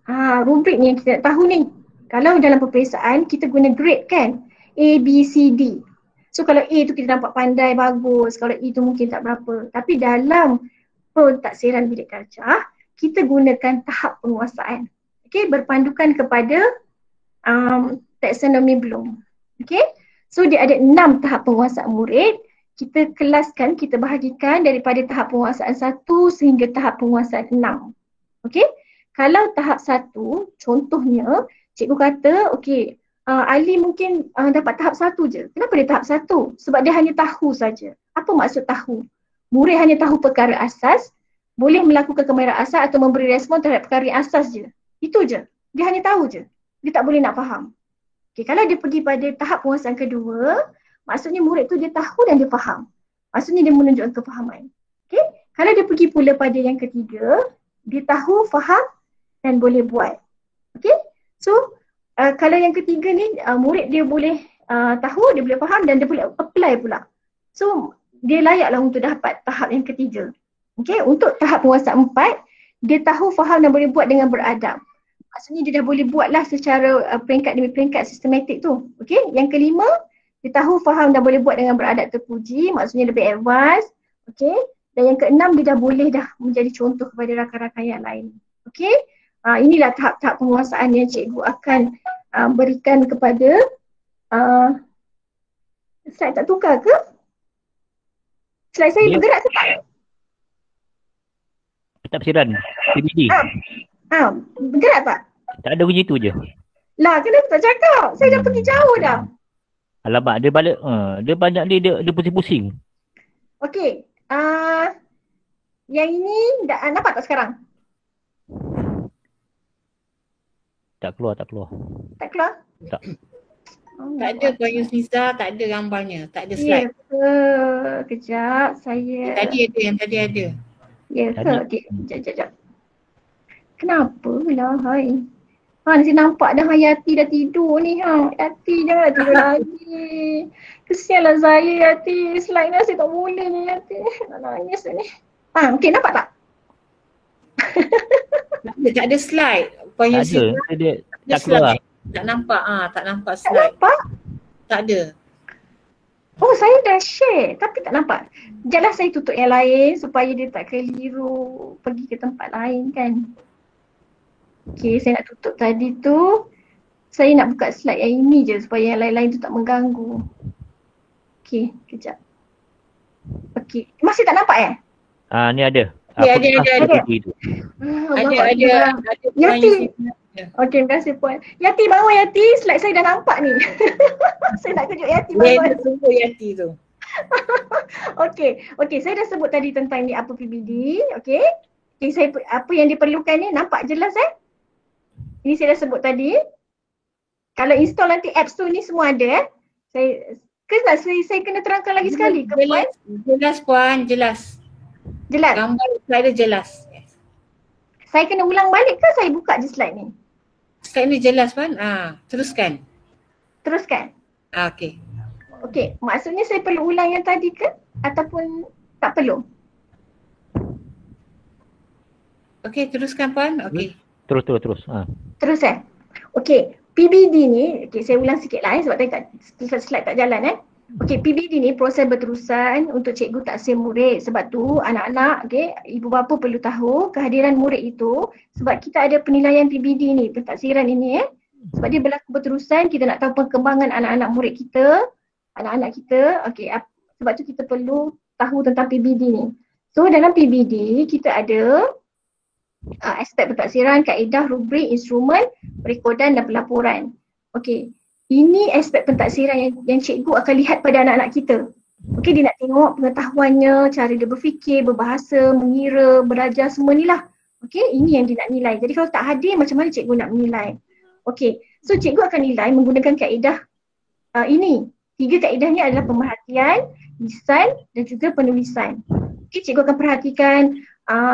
Rubrik ni yang kita nak tahu ni. Kalau dalam peperiksaan kita guna grade kan? A, B, C, D. So kalau A tu kita nampak pandai, bagus. Kalau E tu mungkin tak berapa. Tapi dalam pentaksiran bilik darjah, kita gunakan tahap penguasaan. Okey, berpandukan kepada taksonomi Bloom. Okey, so dia ada 6 tahap penguasaan murid. Kita kelaskan, kita bahagikan daripada tahap penguasaan 1 sehingga tahap penguasaan 6. Okey, kalau tahap 1, contohnya cikgu kata, okey, Ali mungkin dapat tahap 1 je. Kenapa dia tahap 1? Sebab dia hanya tahu saja. Apa maksud tahu? Murid hanya tahu perkara asas, boleh melakukan kemahiran asas atau memberi respon terhadap perkara yang asas je. Itu je. Dia hanya tahu je. Dia tak boleh nak faham. Okay, kalau dia pergi pada tahap penguasaan kedua, maksudnya murid tu dia tahu dan dia faham. Maksudnya dia menunjukkan kefahaman. Okay? Kalau dia pergi pula pada yang ketiga, dia tahu, faham dan boleh buat. Okay? So, kalau yang ketiga ni, murid dia boleh tahu, dia boleh faham dan dia boleh apply pula. So, dia layaklah untuk dapat tahap yang ketiga. Okey, untuk tahap penguasaan 4, dia tahu, faham dan boleh buat dengan beradab. Maksudnya dia dah boleh buatlah secara peringkat demi peringkat sistematik tu. Okey, yang kelima, dia tahu, faham dan boleh buat dengan beradab terpuji, maksudnya lebih advance. Okey, dan yang keenam dia dah boleh dah menjadi contoh kepada rakan-rakan yang lain. Okey, inilah tahap-tahap penguasaan yang cikgu akan berikan kepada slide tak tukar ke? Slide saya bergerak ke tak? Pentafsiran PBD. Bergerak tak? Tak ada bunyi tu je. Lah, kenapa tak cakap? Saya dah pergi jauh dah. Alamak, dia balik, dia banyak dia pusing-pusing. Okey, yang ini nampak tak sekarang? Tak keluar. Tak keluar? Tak. Tak ada Koyus Nisa, tak ada gambarnya, tak ada slide. Ya ke? Kejap, saya... Yang tadi ada. Ya ke? Okey, sekejap. Kenapa lah, hai? Nanti nampak dah Yati dah tidur ni Yati janganlah tidur lagi. Kesianlah saya Yati. Slide ni saya tak boleh ni Yati. Nak nangis ni. Okay, nampak tak? Tak ada slide. Puan Tak Yusuf ada. Dia ada tak keluar. slide. Tak nampak. Tak nampak Tak slide. nampak? Tak ada. Oh, saya dah share tapi tak nampak. Sekejaplah saya tutup yang lain supaya dia tak keliru pergi ke tempat lain kan. Okay, saya nak tutup tadi tu. Saya nak buka slide yang ini je supaya yang lain-lain tu tak mengganggu. Okay, kejap. Okay, masih tak nampak Ni ada. Ya, ada. PPT tu. Ada. Puan Yati. Yusuf. Okey, terima kasih Puan. Yati, bangun Yati. Slide saya dah nampak ni. Saya nak kejut Yati Dia bangun. tunggu Yati tu. Okey, saya dah sebut tadi tentang ni apa PBD. Okey. Saya apa yang diperlukan ni nampak jelas Ini saya dah sebut tadi. Kalau install nanti apps tu ni semua ada Saya kena terangkan lagi sekali ke Puan? Jelas Puan, jelas. Jelas. Gambar slide dia jelas. Saya kena ulang balik ke saya buka je slide ni? Slide ni jelas Puan. Teruskan. Teruskan. Okey. Okey, maksudnya saya perlu ulang yang tadi ke? Ataupun tak perlu? Okey, teruskan Puan. Okey. Terus. Terus Okey, PBD ni, saya ulang sikit lah sebab tadi slide tak jalan Okey, PBD ni proses berterusan untuk cikgu taksir murid. Sebab tu anak-anak, ibu bapa perlu tahu kehadiran murid itu sebab kita ada penilaian PBD ni, pentaksiran ini Sebab dia berlaku berterusan, kita nak tahu perkembangan anak-anak murid kita, anak-anak kita. Okey, sebab tu kita perlu tahu tentang PBD ni. So dalam PBD kita ada aspek pentaksiran, kaedah, rubrik, instrumen, perekodan dan pelaporan. Okey. Ini aspek pentaksiran yang cikgu akan lihat pada anak-anak kita. Okey, dia nak tengok pengetahuannya, cara dia berfikir, berbahasa, mengira, berajar, semua ni lah. Okey, ini yang dia nak nilai. Jadi kalau tak hadir, macam mana cikgu nak menilai? Okey, so cikgu akan nilai menggunakan kaedah ini. 3 kaedah ni adalah pemerhatian, lisan dan juga penulisan. Okey, cikgu akan perhatikan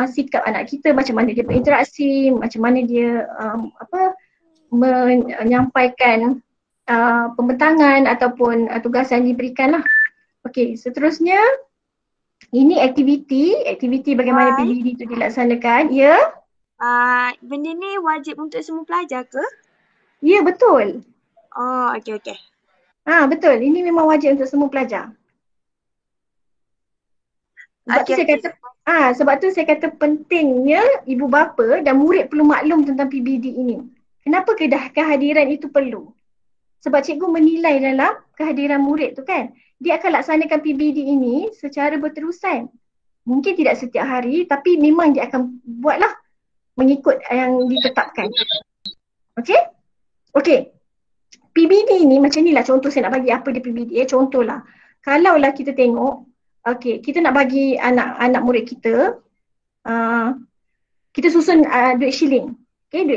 sikap anak kita, macam mana dia berinteraksi, macam mana dia menyampaikan pembentangan ataupun tugasan diberikan lah. Okey, seterusnya ini aktiviti bagaimana PBD itu dilaksanakan. Ya? Benda ni wajib untuk semua pelajar ke? Ya, betul. Oh, okey. Betul. Ini memang wajib untuk semua pelajar. Sebab tu saya kata pentingnya ibu bapa dan murid perlu maklum tentang PBD ini. Kenapa kehadiran itu perlu? Sebab cikgu menilai dalam kehadiran murid tu kan. Dia akan laksanakan PBD ini secara berterusan. Mungkin tidak setiap hari tapi memang dia akan buatlah mengikut yang ditetapkan. Okey. PBD ni macam ni lah contoh saya nak bagi apa dia PBD. Contohlah. Kalaulah kita tengok, kita nak bagi anak-anak murid kita, kita susun duit shilling.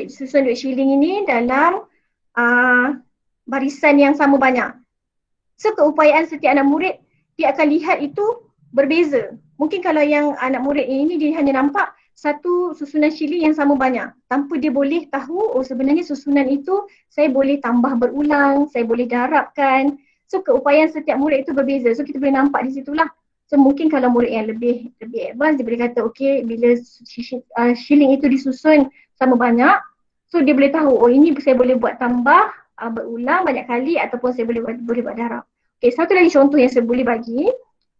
Susun duit shilling ini dalam barisan yang sama banyak. So keupayaan setiap anak murid, dia akan lihat itu berbeza. Mungkin kalau yang anak murid ini dia hanya nampak satu susunan shilling yang sama banyak. Tanpa dia boleh tahu, sebenarnya susunan itu saya boleh tambah berulang, saya boleh darabkan. So keupayaan setiap murid itu berbeza. So kita boleh nampak di situlah. So mungkin kalau murid yang lebih advance, dia boleh kata bila shilling itu disusun sama banyak, so dia boleh tahu, ini saya boleh buat tambah, berulang banyak kali ataupun saya boleh buat darab. Okey, satu lagi contoh yang saya boleh bagi.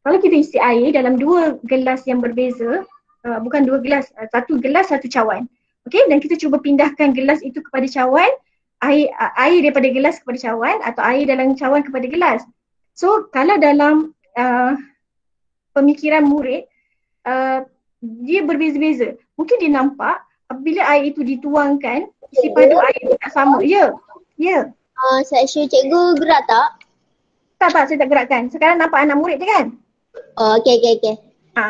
Kalau kita isi air dalam 2 gelas yang berbeza, bukan 2 gelas, 1 gelas 1 cawan. Okey, dan kita cuba pindahkan gelas itu kepada cawan, air daripada gelas kepada cawan atau air dalam cawan kepada gelas. So kalau dalam pemikiran murid, dia berbeza-beza. Mungkin dia nampak apabila air itu dituangkan, isi padu air itu tak sama. Ya. Section cikgu gerak tak? Tak, saya tak gerakkan. Sekarang nampak anak murid je kan? Oh, okey.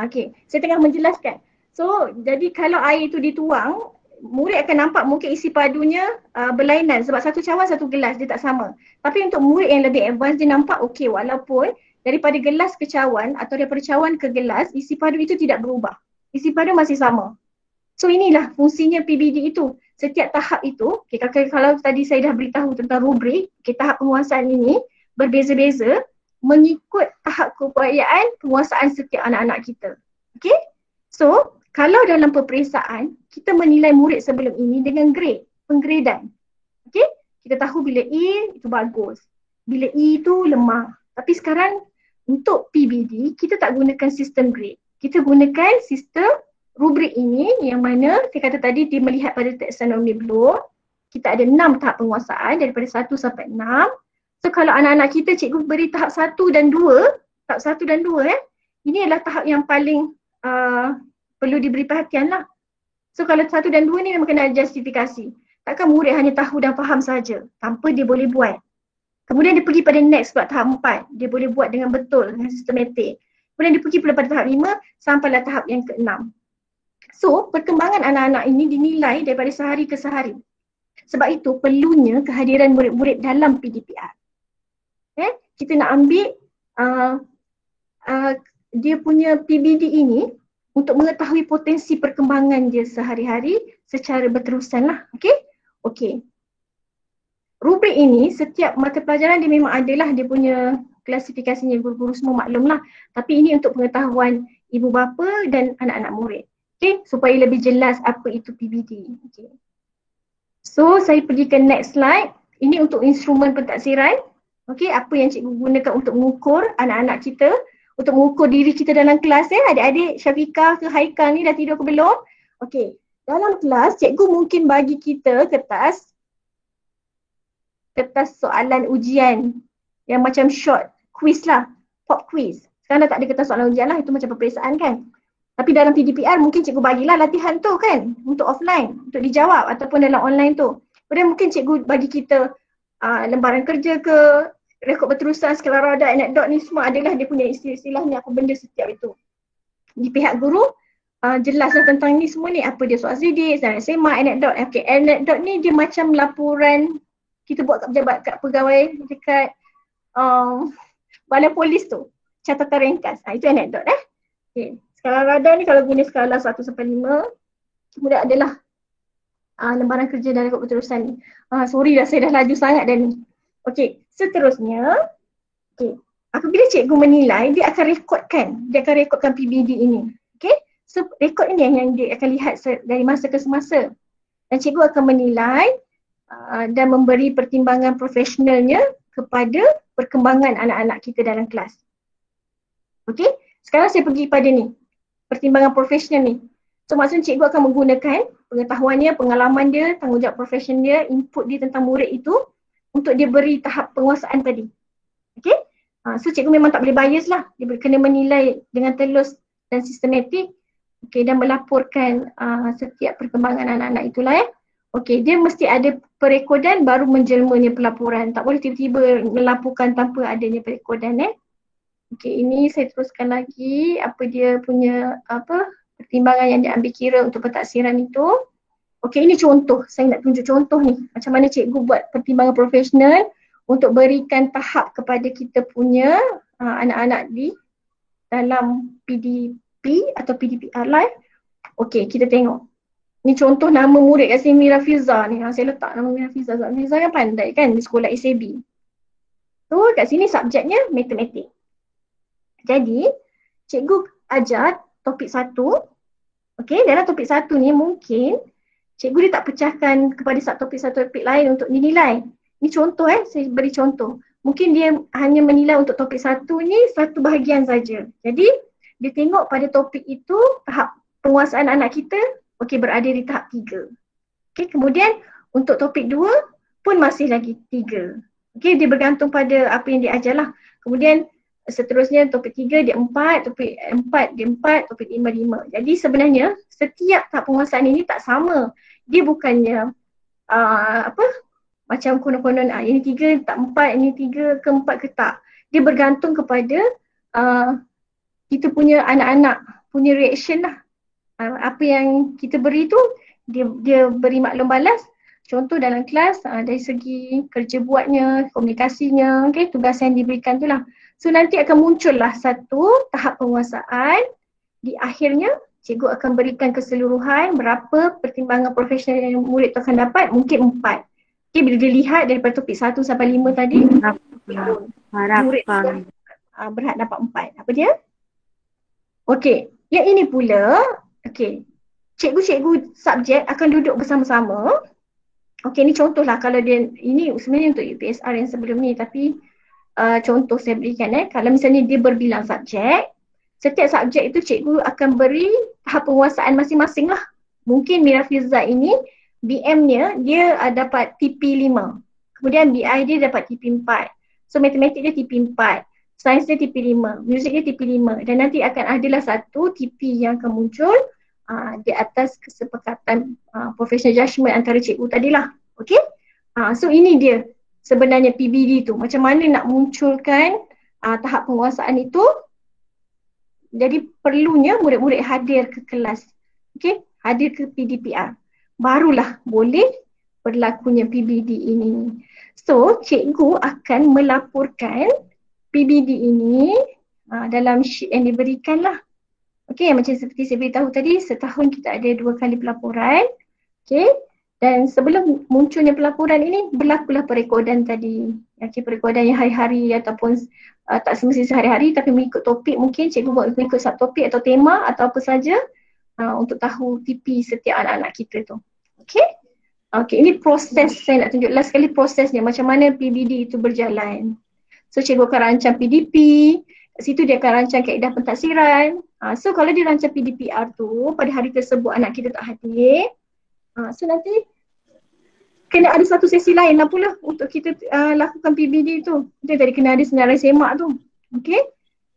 Okey. Saya tengah menjelaskan. So, jadi kalau air itu dituang, murid akan nampak mungkin isi padunya berlainan sebab satu cawan satu gelas dia tak sama. Tapi untuk murid yang lebih advance dia nampak okey walaupun daripada gelas ke cawan atau daripada cawan ke gelas, isi padu itu tidak berubah. Isi padu masih sama. So inilah fungsinya PBD itu. setiap tahap itu, kalau tadi saya dah beritahu tentang rubrik, tahap penguasaan ini berbeza-beza mengikut tahap keupayaan penguasaan setiap anak-anak kita. Okay? So, kalau dalam peperiksaan, kita menilai murid sebelum ini dengan grade, penggradan. Okay? Kita tahu bila A itu bagus, bila E itu lemah. Tapi sekarang untuk PBD, kita tak gunakan sistem grade. Kita gunakan sistem rubrik ini yang mana saya kata tadi dia melihat pada taksonomi Bloom. Kita ada 6 tahap penguasaan daripada 1 sampai 6. So kalau anak-anak kita cikgu beri tahap 1 dan 2, tahap 1 dan 2 ini adalah tahap yang paling perlu diberi perhatian lah. So kalau 1 dan 2 ni memang kena ada justifikasi. Takkan murid hanya tahu dan faham saja tanpa dia boleh buat. Kemudian dia pergi pada next buat tahap 4, dia boleh buat dengan betul, dengan sistematik. Kemudian dia pergi pada tahap 5 sampailah tahap yang ke-6. So, perkembangan anak-anak ini dinilai daripada sehari ke sehari. Sebab itu perlunya kehadiran murid-murid dalam PDPR. Kita nak ambil dia punya PBD ini untuk mengetahui potensi perkembangan dia sehari-hari secara berterusan lah. Okey. Rubrik ini, setiap mata pelajaran dia memang adalah dia punya klasifikasinya, guru-guru semua maklum lah. Tapi ini untuk pengetahuan ibu bapa dan anak-anak murid. Okay, supaya lebih jelas apa itu PBD. Okay. So, saya pergi ke next slide. Ini untuk instrumen pentaksiran. Okay, apa yang cikgu gunakan untuk mengukur anak-anak kita, untuk mengukur diri kita dalam kelas adik-adik Syafiqah ke Haikal ni dah tidur ke belum? Okay, dalam kelas cikgu mungkin bagi kita kertas soalan ujian yang macam short quiz lah, pop quiz. Sekarang dah tak ada kertas soalan ujian lah, itu macam peperiksaan kan. Tapi dalam PDPR mungkin cikgu bagilah latihan tu kan untuk offline, untuk dijawab ataupun dalam online tu. Kemudian mungkin cikgu bagi kita lembaran kerja ke, rekod berterusan, skala radar, anekdot ni semua adalah dia punya istilah-istilahnya apa benda setiap itu. Di pihak guru jelaslah tentang ni semua ni, apa dia soal sidik, SMA, anekdot. Okay, anekdot ni dia macam laporan kita buat kat pejabat, kat pegawai dekat balai polis tu, catatan ringkas. Itu anekdot Okay. Skala radar ni kalau guna skala 1 sampai 5, kemudian adalah lembaran kerja dan rekod berterusan ni. Sorry dah, saya dah laju sangat dah ni. Okey, seterusnya, apabila cikgu menilai, dia akan rekodkan PBD ini. Okey, so rekod ini yang dia akan lihat dari masa ke semasa. Dan cikgu akan menilai dan memberi pertimbangan profesionalnya kepada perkembangan anak-anak kita dalam kelas. Okey, sekarang saya pergi pada ni. Pertimbangan profesional ni. So maksudnya cikgu akan menggunakan pengetahuannya, pengalaman dia, tanggungjawab profesional dia, input dia tentang murid itu untuk dia beri tahap penguasaan tadi. Okay? So cikgu memang tak boleh bias lah. Dia kena menilai dengan telus dan sistematik, dan melaporkan setiap perkembangan anak-anak itulah Okay, dia mesti ada perekodan baru menjelmanya pelaporan. Tak boleh tiba-tiba melaporkan tanpa adanya perekodan Okay, ini saya teruskan lagi apa dia punya pertimbangan yang diambil kira untuk pentaksiran itu. Okay, ini contoh. Saya nak tunjuk contoh ni. Macam mana cikgu buat pertimbangan profesional untuk berikan tahap kepada kita punya anak-anak di dalam PDP atau PDPR live. Okay, kita tengok. Ni contoh nama murid kat sini, Mirafiza ni. Saya letak nama Mirafiza. Mirafiza kan pandai kan di sekolah ACB. So kat sini subjeknya matematik. Jadi, cikgu ajar topik 1. Okay, dalam topik 1 ni mungkin cikgu dia tak pecahkan kepada topik lain untuk dinilai. Ini contoh saya beri contoh. Mungkin dia hanya menilai untuk topik 1 ni satu bahagian saja. Jadi, dia tengok pada topik itu tahap penguasaan anak kita berada di tahap 3. Okay, kemudian untuk topik 2 pun masih lagi 3. Okay, dia bergantung pada apa yang dia ajar lah. Kemudian seterusnya topik 3 dia 4, topik 4 dia 4, topik 5 5. Jadi sebenarnya setiap tahap penguasaan ini tak sama. Dia bukannya macam konon-konon ini 3 tak 4, ini 3 ke 4 ke tak. Dia bergantung kepada kita punya anak-anak punya reaction lah. Apa yang kita beri tu dia beri maklum balas. Contoh dalam kelas dari segi kerja buatnya, komunikasinya, tugas yang diberikan tu lah. So nanti akan muncullah satu tahap penguasaan, di akhirnya cikgu akan berikan keseluruhan berapa pertimbangan profesional yang murid tu akan dapat, mungkin 4. Okay, bila dia lihat daripada topik 1 sampai 5 tadi, murid berhak dapat 4. Apa dia? Okey, yang ini pula, okey, cikgu-cikgu subjek akan duduk bersama-sama. Okey, ni contohlah kalau dia, ini sebenarnya untuk UPSR yang sebelum ni, tapi contoh saya berikan kalau misalnya dia berbilang subjek, setiap subjek itu cikgu akan beri tahap penguasaan masing-masing lah. Mungkin Mira Filzah ini BM-nya dia dapat TP 5. Kemudian BI dia dapat TP 4. So matematik dia TP 4. Sains dia TP 5. Muzik dia TP 5. Dan nanti akan adalah satu TP yang akan muncul di atas kesepakatan professional judgement antara cikgu tadilah. Okey? So ini dia sebenarnya PBD tu. Macam mana nak munculkan tahap penguasaan itu. Jadi perlunya murid-murid hadir ke kelas. Okey? Hadir ke PDPR. Barulah boleh berlakunya PBD ini. So cikgu akan melaporkan PBD ini dalam sheet yang diberikan lah. Okey, macam seperti saya beritahu tadi, setahun kita ada 2 kali pelaporan. Okey, dan sebelum munculnya pelaporan ini, berlakulah perekodan tadi. Okey, perekodan yang hari-hari ataupun tak semestinya sehari-hari tapi mengikut topik, mungkin cikgu buat mengikut subtopik atau tema atau apa saja untuk tahu TP setiap anak-anak kita tu. Okey? Okey, ini proses, saya nak tunjuk last sekali prosesnya, macam mana PBD itu berjalan. So cikgu akan rancang PDP, kat situ dia akan rancang kaedah pentaksiran. So kalau dia rancang PDPR tu, pada hari tersebut anak kita tak hadir, so nanti kena ada satu sesi lain lah pula untuk kita lakukan PBD tu. Dia tadi kena ada senarai semak tu. Okey?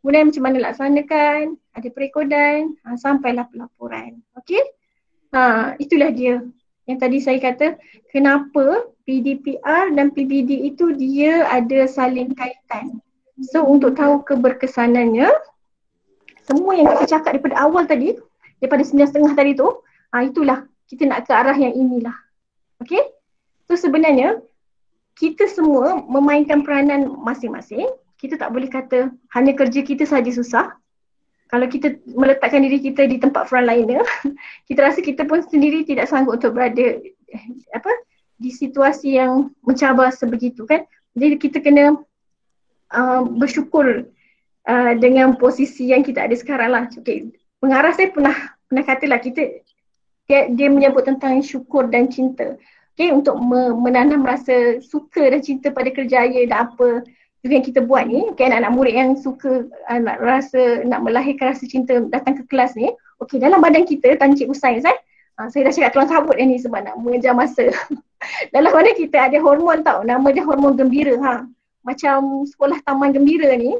Kemudian macam mana laksanakan, ada perekodan, sampailah pelaporan. Okey? Itulah dia yang tadi saya kata kenapa PDPR dan PBD itu dia ada saling kaitan. So untuk tahu keberkesanannya, semua yang kita cakap daripada awal tadi, daripada 9.30 tadi tu, itulah kita nak ke arah yang inilah. Okey? So sebenarnya kita semua memainkan peranan masing-masing. Kita tak boleh kata hanya kerja kita saja susah. Kalau kita meletakkan diri kita di tempat front liner, kita rasa kita pun sendiri tidak sanggup untuk berada di situasi yang mencabar sebegitu kan. Jadi kita kena bersyukur dengan posisi yang kita ada sekarang lah. Okay. Pengarah saya pernah katalah dia menyebut tentang syukur dan cinta. Okay, untuk menanam rasa suka dan cinta pada kerjaya dan apa yang kita buat ni. Okay, anak-anak murid yang suka nak melahirkan rasa cinta datang ke kelas ni. Okay, dalam badan kita, tanya cikgu sains saya dah cakap tuan cabut ni sebab nak mengejar masa. Dalam badan kita ada hormon tau, nama dia hormon gembira. Macam sekolah taman gembira ni,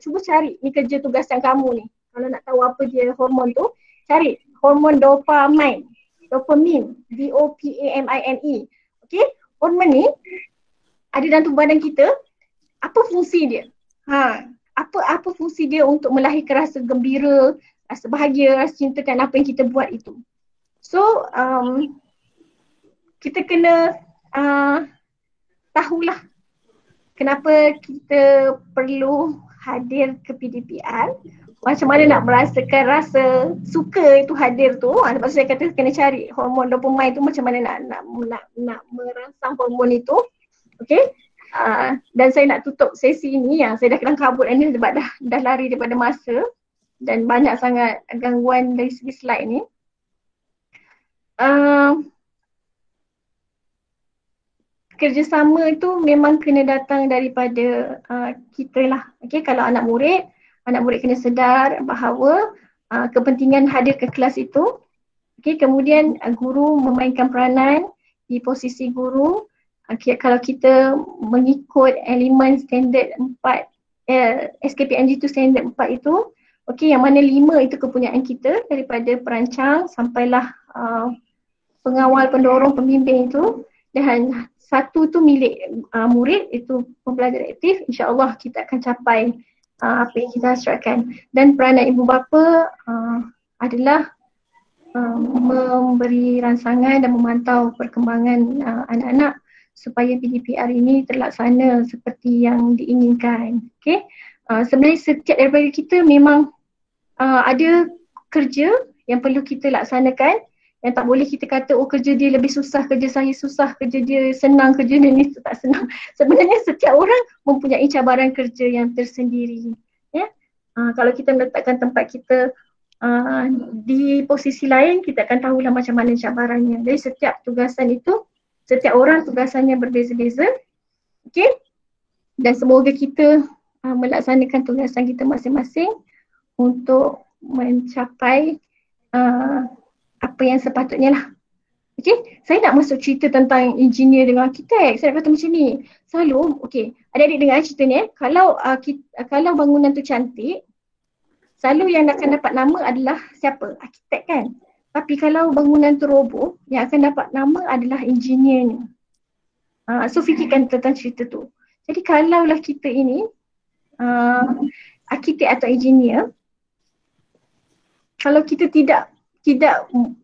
cuba cari ni kerja tugasan kamu ni. Kalau nak tahu apa dia hormon tu, cari hormon dopamine. Dopamine, D-O-P-A-M-I-N-E. Okey, hormon ni ada dalam tubuh badan kita. Apa fungsi dia? Apa fungsi dia untuk melahirkan rasa gembira, rasa bahagia, rasa cinta kan apa yang kita buat itu. So, kita kena tahulah kenapa kita perlu hadir ke PDPR. Macam mana nak merasakan rasa suka itu hadir tu. Sebab saya kata kena cari hormon dopamine tu, macam mana nak merangsang hormon itu. Okey. Dan saya nak tutup sesi ini yang saya dah kelang kabut ni sebab dah lari daripada masa dan banyak sangat gangguan dari segi slide ni. Kerjasama itu memang kena datang daripada kita lah. Okey, kalau anak murid kena sedar bahawa kepentingan hadir ke kelas itu. Okay, kemudian guru memainkan peranan di posisi guru. Kalau kita mengikut elemen standard 4, SKPMG itu standard 4 itu, okay, yang mana 5 itu kepunyaan kita daripada perancang sampailah pengawal, pendorong, pembimbing itu, dan 1 tu milik murid, itu pembelajar aktif. InsyaAllah kita akan capai apa yang kita hasratkan. Dan peranan ibu bapa adalah memberi rangsangan dan memantau perkembangan anak-anak supaya PDPR ini terlaksana seperti yang diinginkan. Okay? Sebenarnya setiap daripada kita memang ada kerja yang perlu kita laksanakan, yang tak boleh kita kata kerja dia lebih susah, kerja saya susah, kerja dia senang, kerja dia ni tak senang. Sebenarnya setiap orang mempunyai cabaran kerja yang tersendiri. Ya? Kalau kita meletakkan tempat kita di posisi lain, kita akan tahulah macam mana cabarannya. Jadi setiap tugasan itu, setiap orang tugasannya berbeza-beza. Okey? Dan semoga kita melaksanakan tugasan kita masing-masing untuk mencapai apa yang sepatutnya lah. Okey, saya nak masuk cerita tentang engineer dengan arkitek. Saya nak kata macam ni. Selalu, okey, adik-adik dengar cerita ni kalau bangunan tu cantik, selalu yang akan dapat nama adalah siapa? Arkitek kan? Tapi kalau bangunan tu roboh, yang akan dapat nama adalah engineer ni. So fikirkan tentang cerita tu. Jadi kalaulah kita ini arkitek atau engineer, kalau kita tidak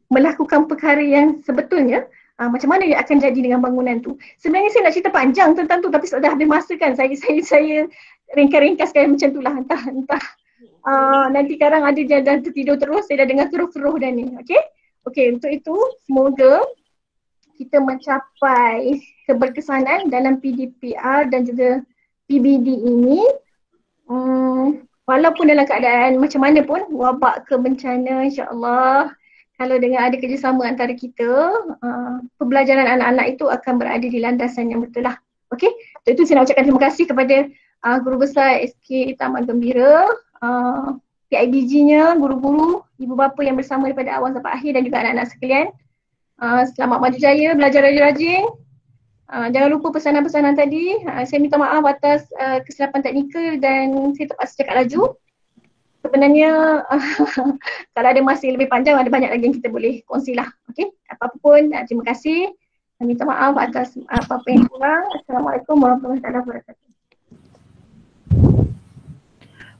melakukan perkara yang sebetulnya, macam mana dia akan jadi dengan bangunan tu. Sebenarnya saya nak cerita panjang tentang tu, tapi sudah habis masa kan. Saya ringkas-ringkaskan macam tu lah. Entah nanti sekarang ada dia dah tertidur terus, saya dah dengar keruh-keruh dah ni. Okey, untuk itu semoga kita mencapai keberkesanan dalam PDPR dan juga PBD ini. Walaupun dalam keadaan macam mana pun, wabak ke bencana, insya-Allah kalau dengan ada kerjasama antara kita, pembelajaran anak-anak itu akan berada di landasan yang betul lah. Okey, untuk itu saya nak ucapkan terima kasih kepada Guru Besar SK Taman Gembira, PIBG-nya, guru-guru, ibu bapa yang bersama daripada awal sampai akhir dan juga anak-anak sekalian. Selamat maju jaya, belajar rajin-rajin. Jangan lupa pesanan-pesanan tadi. Saya minta maaf atas kesilapan teknikal dan saya terpaksa cakap laju. Sebenarnya kalau ada masa yang lebih panjang, ada banyak lagi yang kita boleh kongsilah. Okey, apa-apa pun terima kasih. Saya minta maaf atas apa-apa yang kurang. Assalamualaikum warahmatullahi wabarakatuh.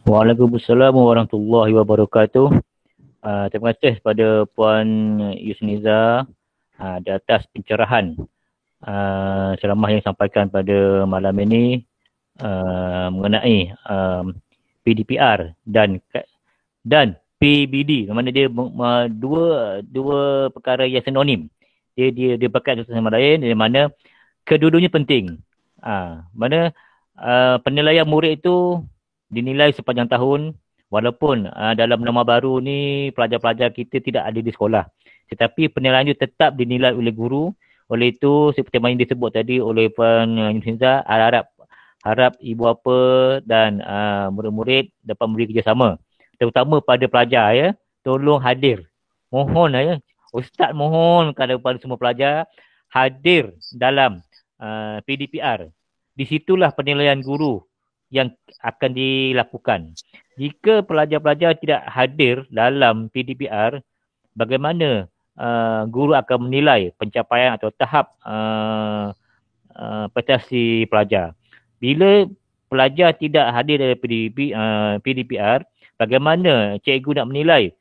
Waalaikumsalam warahmatullahi wabarakatuh. Terima kasih kepada Puan Yusniza di atas pencerahan ceramah yang disampaikan pada malam ini mengenai PDPR dan PBD, mana dia dua perkara yang sinonim. Dia berkait satu sama lain, di mana kedua-duanya penting. Mana penilaian murid itu dinilai sepanjang tahun, walaupun dalam norma baru ni pelajar-pelajar kita tidak ada di sekolah, tetapi penilaian itu tetap dinilai oleh guru. Oleh itu, seperti yang disebut tadi oleh Puan Yusniza, harap ibu bapa dan murid-murid dapat memberi kerjasama, terutama pada pelajar ya. Tolong hadir. Mohon ya. Ustaz mohon kepada semua pelajar hadir dalam PDPR. Di situlah penilaian guru yang akan dilakukan. Jika pelajar-pelajar tidak hadir dalam PDPR, bagaimana guru akan menilai pencapaian atau tahap prestasi pelajar? Bila pelajar tidak hadir dari PDPR, bagaimana cikgu nak menilai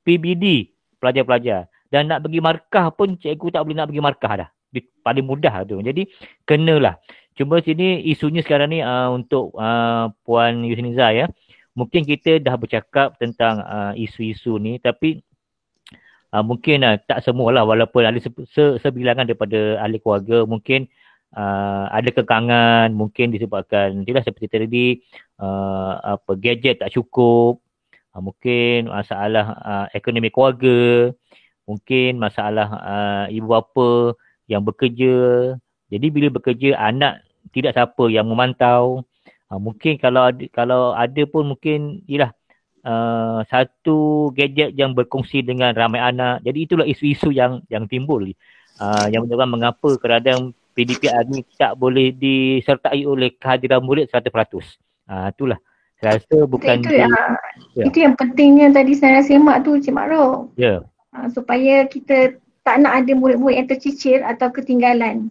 PBD pelajar-pelajar? Dan nak bagi markah pun cikgu tak boleh nak bagi markah dah. Paling mudah tu. Jadi kenalah. Cuma sini isunya sekarang ni untuk Puan Yusniza ya. Mungkin kita dah bercakap tentang isu-isu ni, tapi mungkin tak semualah, walaupun ada sebilangan daripada ahli keluarga mungkin ada kekangan, mungkin disebabkan tidak seperti tadi gadget tak cukup, mungkin masalah ekonomi keluarga, mungkin masalah ibu bapa yang bekerja. Jadi bila bekerja anak tidak siapa yang memantau. Mungkin kalau ada pun mungkin ialah satu gadget yang berkongsi dengan ramai anak. Jadi itulah isu-isu yang timbul. Yang menyebabkan mengapa keadaan PDPR ni tak boleh disertai oleh kehadiran murid 100%. Itulah. Saya rasa bukan itu yang pentingnya tadi saya semak tu Cik Makro. Ya. Supaya kita tak nak ada murid-murid yang tercicir atau ketinggalan.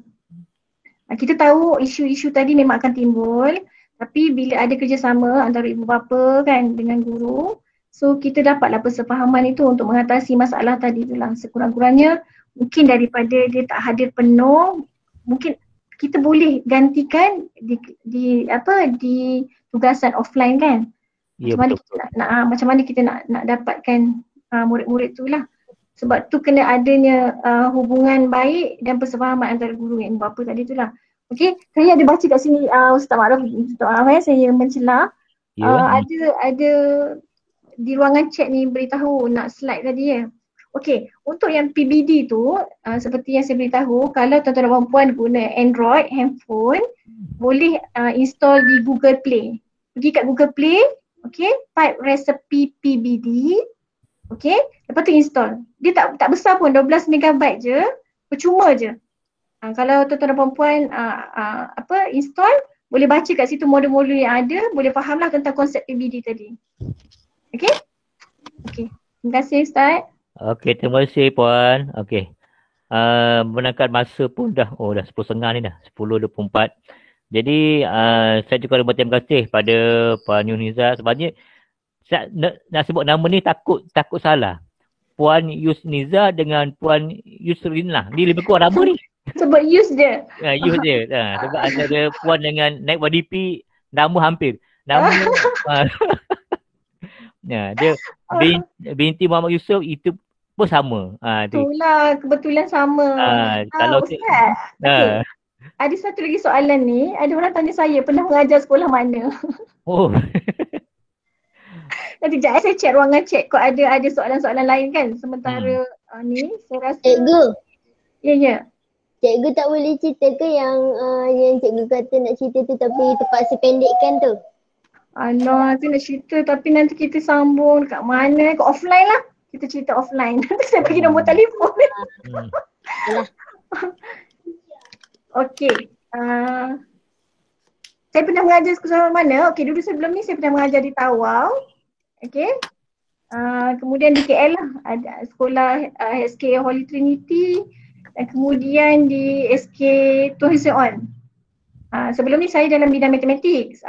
Kita tahu isu-isu tadi memang akan timbul. Tapi bila ada kerjasama antara ibu bapa kan dengan guru, so kita dapatlah persefahaman itu untuk mengatasi masalah tadi tu lah. Sekurang-kurangnya mungkin daripada dia tak hadir penuh, mungkin kita boleh gantikan di tugasan offline kan. Ya, macam mana kita nak dapatkan murid-murid tu lah. Sebab tu kena adanya hubungan baik dan persefahaman antara guru dengan ibu bapa tadi tu lah. Okey, saya ada baca kat sini Ustaz Ma'ruf, saya mencela. Ada di ruangan chat ni beritahu nak slide tadi ya. Okey, untuk yang PBD tu seperti yang saya beritahu, kalau tuan-tuan dan puan guna Android handphone, boleh install di Google Play. Pergi kat Google Play, okey, type resepi PBD. Okey, lepas tu install. Dia tak besar pun, 12 MB je, percuma je. Kalau tuan-tuan dan puan install, boleh baca kat situ modul-modul yang ada, boleh fahamlah tentang konsep PBD tadi. Okey? Okey. Terima kasih Ustaz. Okey, terima kasih Puan. Okey. Menangkan masa pun dah 10.30 ni dah, 10.24. Jadi saya juga berterima kasih pada Puan Yusniza. Sebenarnya saya nak sebut nama ni takut salah. Puan Yusniza dengan Puan Yusrina. Ni lebih kurang nama ni. Sebut Yus je. Yus je. Sebab antara Puan dengan Naib YDP nama hampir. Nama dia binti Muhammad Yusof itu pun sama. Itulah kebetulan sama. Kalau Ustaz. Okay. Ada satu lagi soalan ni. Ada orang tanya saya pernah mengajar sekolah mana. Oh. Nanti sekejap saya cek ruangan cek kok ada soalan-soalan lain kan. Sementara ni saya rasa. Cikgu. Ya. Cikgu tak boleh cerita ke yang cikgu kata nak cerita tu tapi terpaksa pendekkan tu? Alah, tu nak cerita tapi nanti kita sambung dekat mana? Kat offline lah. Kita cerita offline. Nanti saya bagi nombor telefon. Okey. Saya pernah mengajar sekolah mana? Okey, dulu sebelum ni saya pernah mengajar di Tawau. Okey. Kemudian di KL lah. Ada sekolah SK Holy Trinity. Dan kemudian di SK Tun Hussein On. Sebelum ni saya dalam bidang matematik.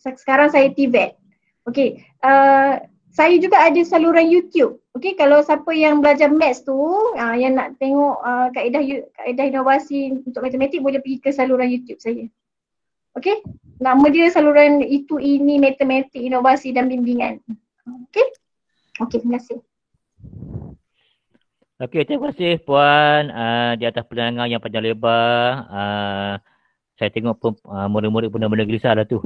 Sekarang saya TVET. Okey. Saya juga ada saluran YouTube. Okey, kalau siapa yang belajar maths tu, yang nak tengok kaedah inovasi untuk matematik boleh pergi ke saluran YouTube saya. Okey. Nama dia saluran itu ini matematik inovasi dan bimbingan. Okey. Okey, terima kasih. Okey, terima kasih Puan di atas penerangan yang panjang lebar. Saya tengok pun murid-murid pun benar-benar gelisah lah tu.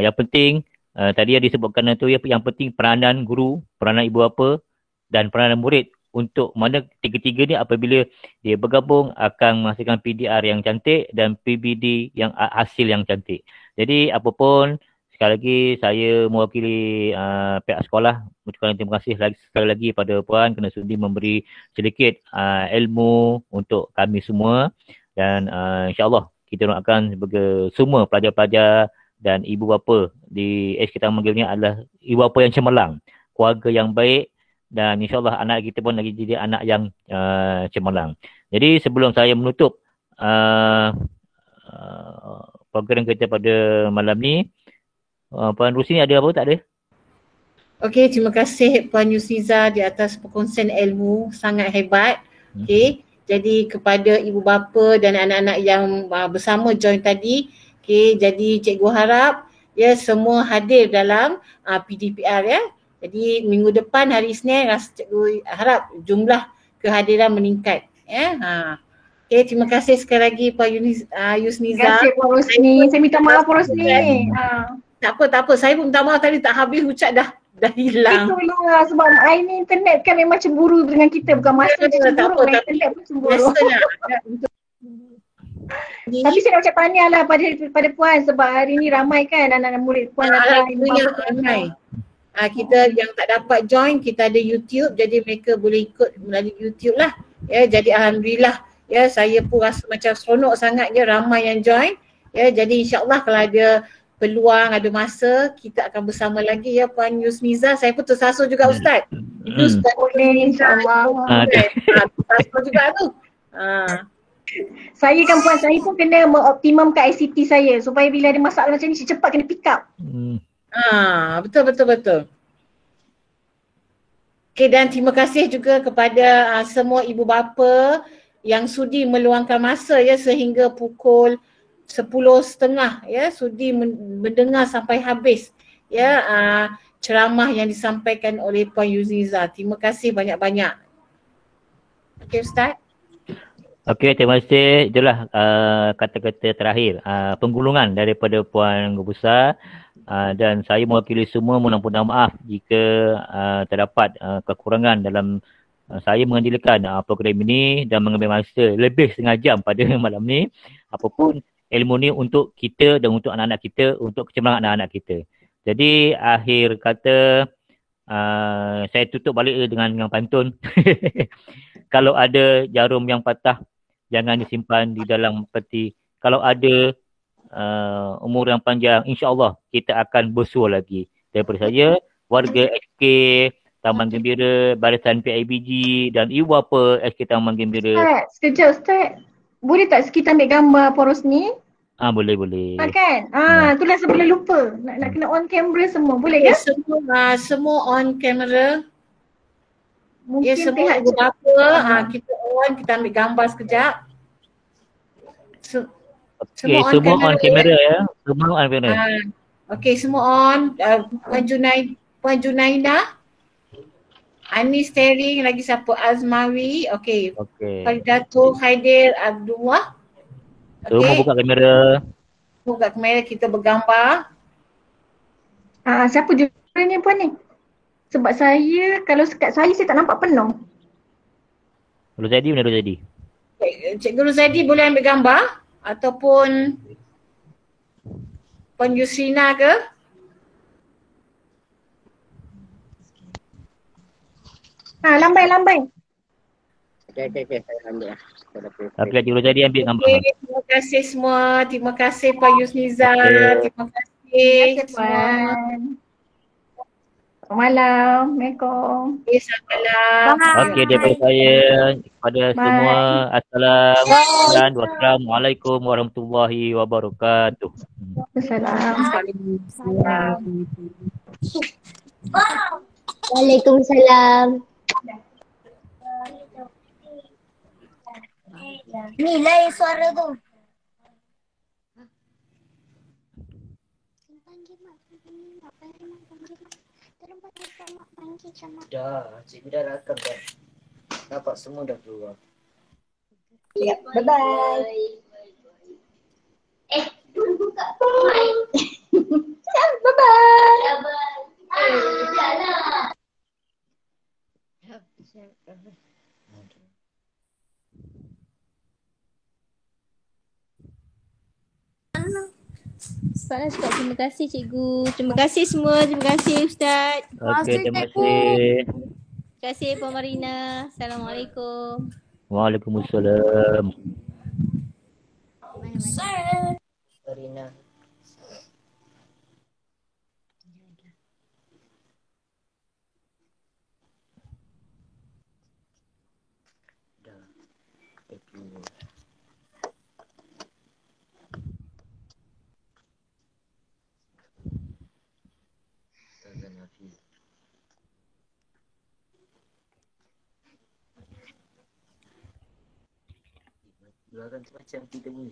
Yang penting tadi yang disebutkan tu yang penting peranan guru, peranan ibu bapa dan peranan murid untuk mana tiga-tiga ni apabila dia bergabung akan menghasilkan PDR yang cantik dan PBD yang hasil yang cantik. Jadi apapun sekali lagi saya mewakili pihak sekolah mengucapkan terima kasih sekali lagi pada Puan kerana sudi memberi sedikit ilmu untuk kami semua dan insya-Allah kita doakan sebagai semua pelajar-pelajar dan ibu bapa di SK Taman Gemilang adalah ibu bapa yang cemerlang, keluarga yang baik dan insya-Allah anak kita pun lagi jadi anak yang cemerlang. Jadi sebelum saya menutup program kita pada malam ni, Puan Rusini ada apa tak ada? Okey, terima kasih Puan Yusniza di atas perkongsian ilmu sangat hebat. Okey. Jadi kepada ibu bapa dan anak-anak yang bersama join tadi, okey, jadi cikgu harap ya semua hadir dalam PDPR ya. Jadi minggu depan hari Isnin cikgu harap jumlah kehadiran meningkat ya. Okey, terima kasih sekali lagi Puan Yusniza. Terima kasih Puan Rosni. Saya minta maaf Puan Rosni. Tak apa. Saya pun minta maaf tadi tak habis ucap dah hilang. Itulah sebab ini internet kan memang cemburu dengan kita, bukan masa je cemburu, internet pun cemburu. Tapi saya nak ucap tahniah lah pada Puan sebab hari ni ramai kan anak-anak murid Puan ramai. Kita yang tak dapat join, kita ada YouTube jadi mereka boleh ikut melalui YouTube lah. Ya, jadi alhamdulillah ya saya pun rasa macam seronok sangat je ramai yang join. Ya, jadi insya-Allah kalau ada peluang, ada masa, kita akan bersama lagi ya Puan Yusniza. Saya pun tersasul juga Ustaz. Itu Ustaz boleh insya-Allah. Tersasul juga tu. Saya kan Puan, saya pun kena mengoptimumkan ICT saya supaya bila ada masalah macam ni cepat kena pick up. Betul. Okay, dan terima kasih juga kepada semua ibu bapa yang sudi meluangkan masa ya sehingga pukul 10.30 ya sudi mendengar sampai habis ya. ceramah yang disampaikan oleh Puan Yuzniza. Terima kasih banyak-banyak. Okey Ustaz. Okey, terima kasih. Itulah kata-kata terakhir. Penggulungan daripada Puan Guru Besar. Dan saya mewakili semua mohon maaf jika terdapat kekurangan dalam saya mengendalikan program ini dan mengambil masa lebih setengah jam pada malam ni. Apapun ilmu ni untuk kita dan untuk anak-anak kita, untuk kecemerlangan anak-anak kita. Jadi akhir kata saya tutup balik dengan pantun. Kalau ada jarum yang patah, jangan disimpan di dalam peti. Kalau ada umur yang panjang, insya-Allah kita akan bersua lagi. Daripada saya, warga SK Taman Gembira, Barisan PIBG dan ibu bapa SK Taman Gembira. Ustaz, sekejap Ustaz. Boleh tak kita ambil gambar poros ni? Boleh. Kan? Itulah sebelum lupa. Nak kena on camera semua. Boleh Ya, ke? semua on camera. Mungkin Ya, semua pihak ibu bapa, kita on, kita ambil gambar sekejap. Okey, semua on kamera ya. Semua on kamera. Okey, semua on. Puan Junaida. Anis Tering, lagi siapa? Azmawi. Okey. Faridatul Haidir Abdullah. Semua buka kamera. Buka kamera, kita bergambar. Siapa jurus ni Puan ni? Sebab saya, kalau sekat saya tak nampak penuh. Kalau jadi, mana jadi? Cikgu Ruzadi boleh ambil gambar? Ataupun Puan Yusrina ke? Lambai. Okey, saya ambil lah. Okey, Cikgu Ruzadi ambil gambar. Okay, terima kasih semua. Terima kasih Puan Yusniza. Terima kasih semua. Selamat malam. Assalamualaikum. Salam. Okey, daripada saya kepada semua, Assalamualaikum warahmatullahi wabarakatuh. Waalaikumsalam. Ni lain suara tu. Dah, cikgu dah rakam dah. Nampak semua dah keluar. Ya, bye-bye. Dulu buka mic. Bye-bye. Jalan. Soalan Ustaz, terima kasih cikgu. Terima kasih semua. Terima kasih Ustaz. Okey, terima kasih. Terima kasih Puan Marina. Assalamualaikum. Waalaikumsalam. Marina. Luaran tu macam kita bunyi.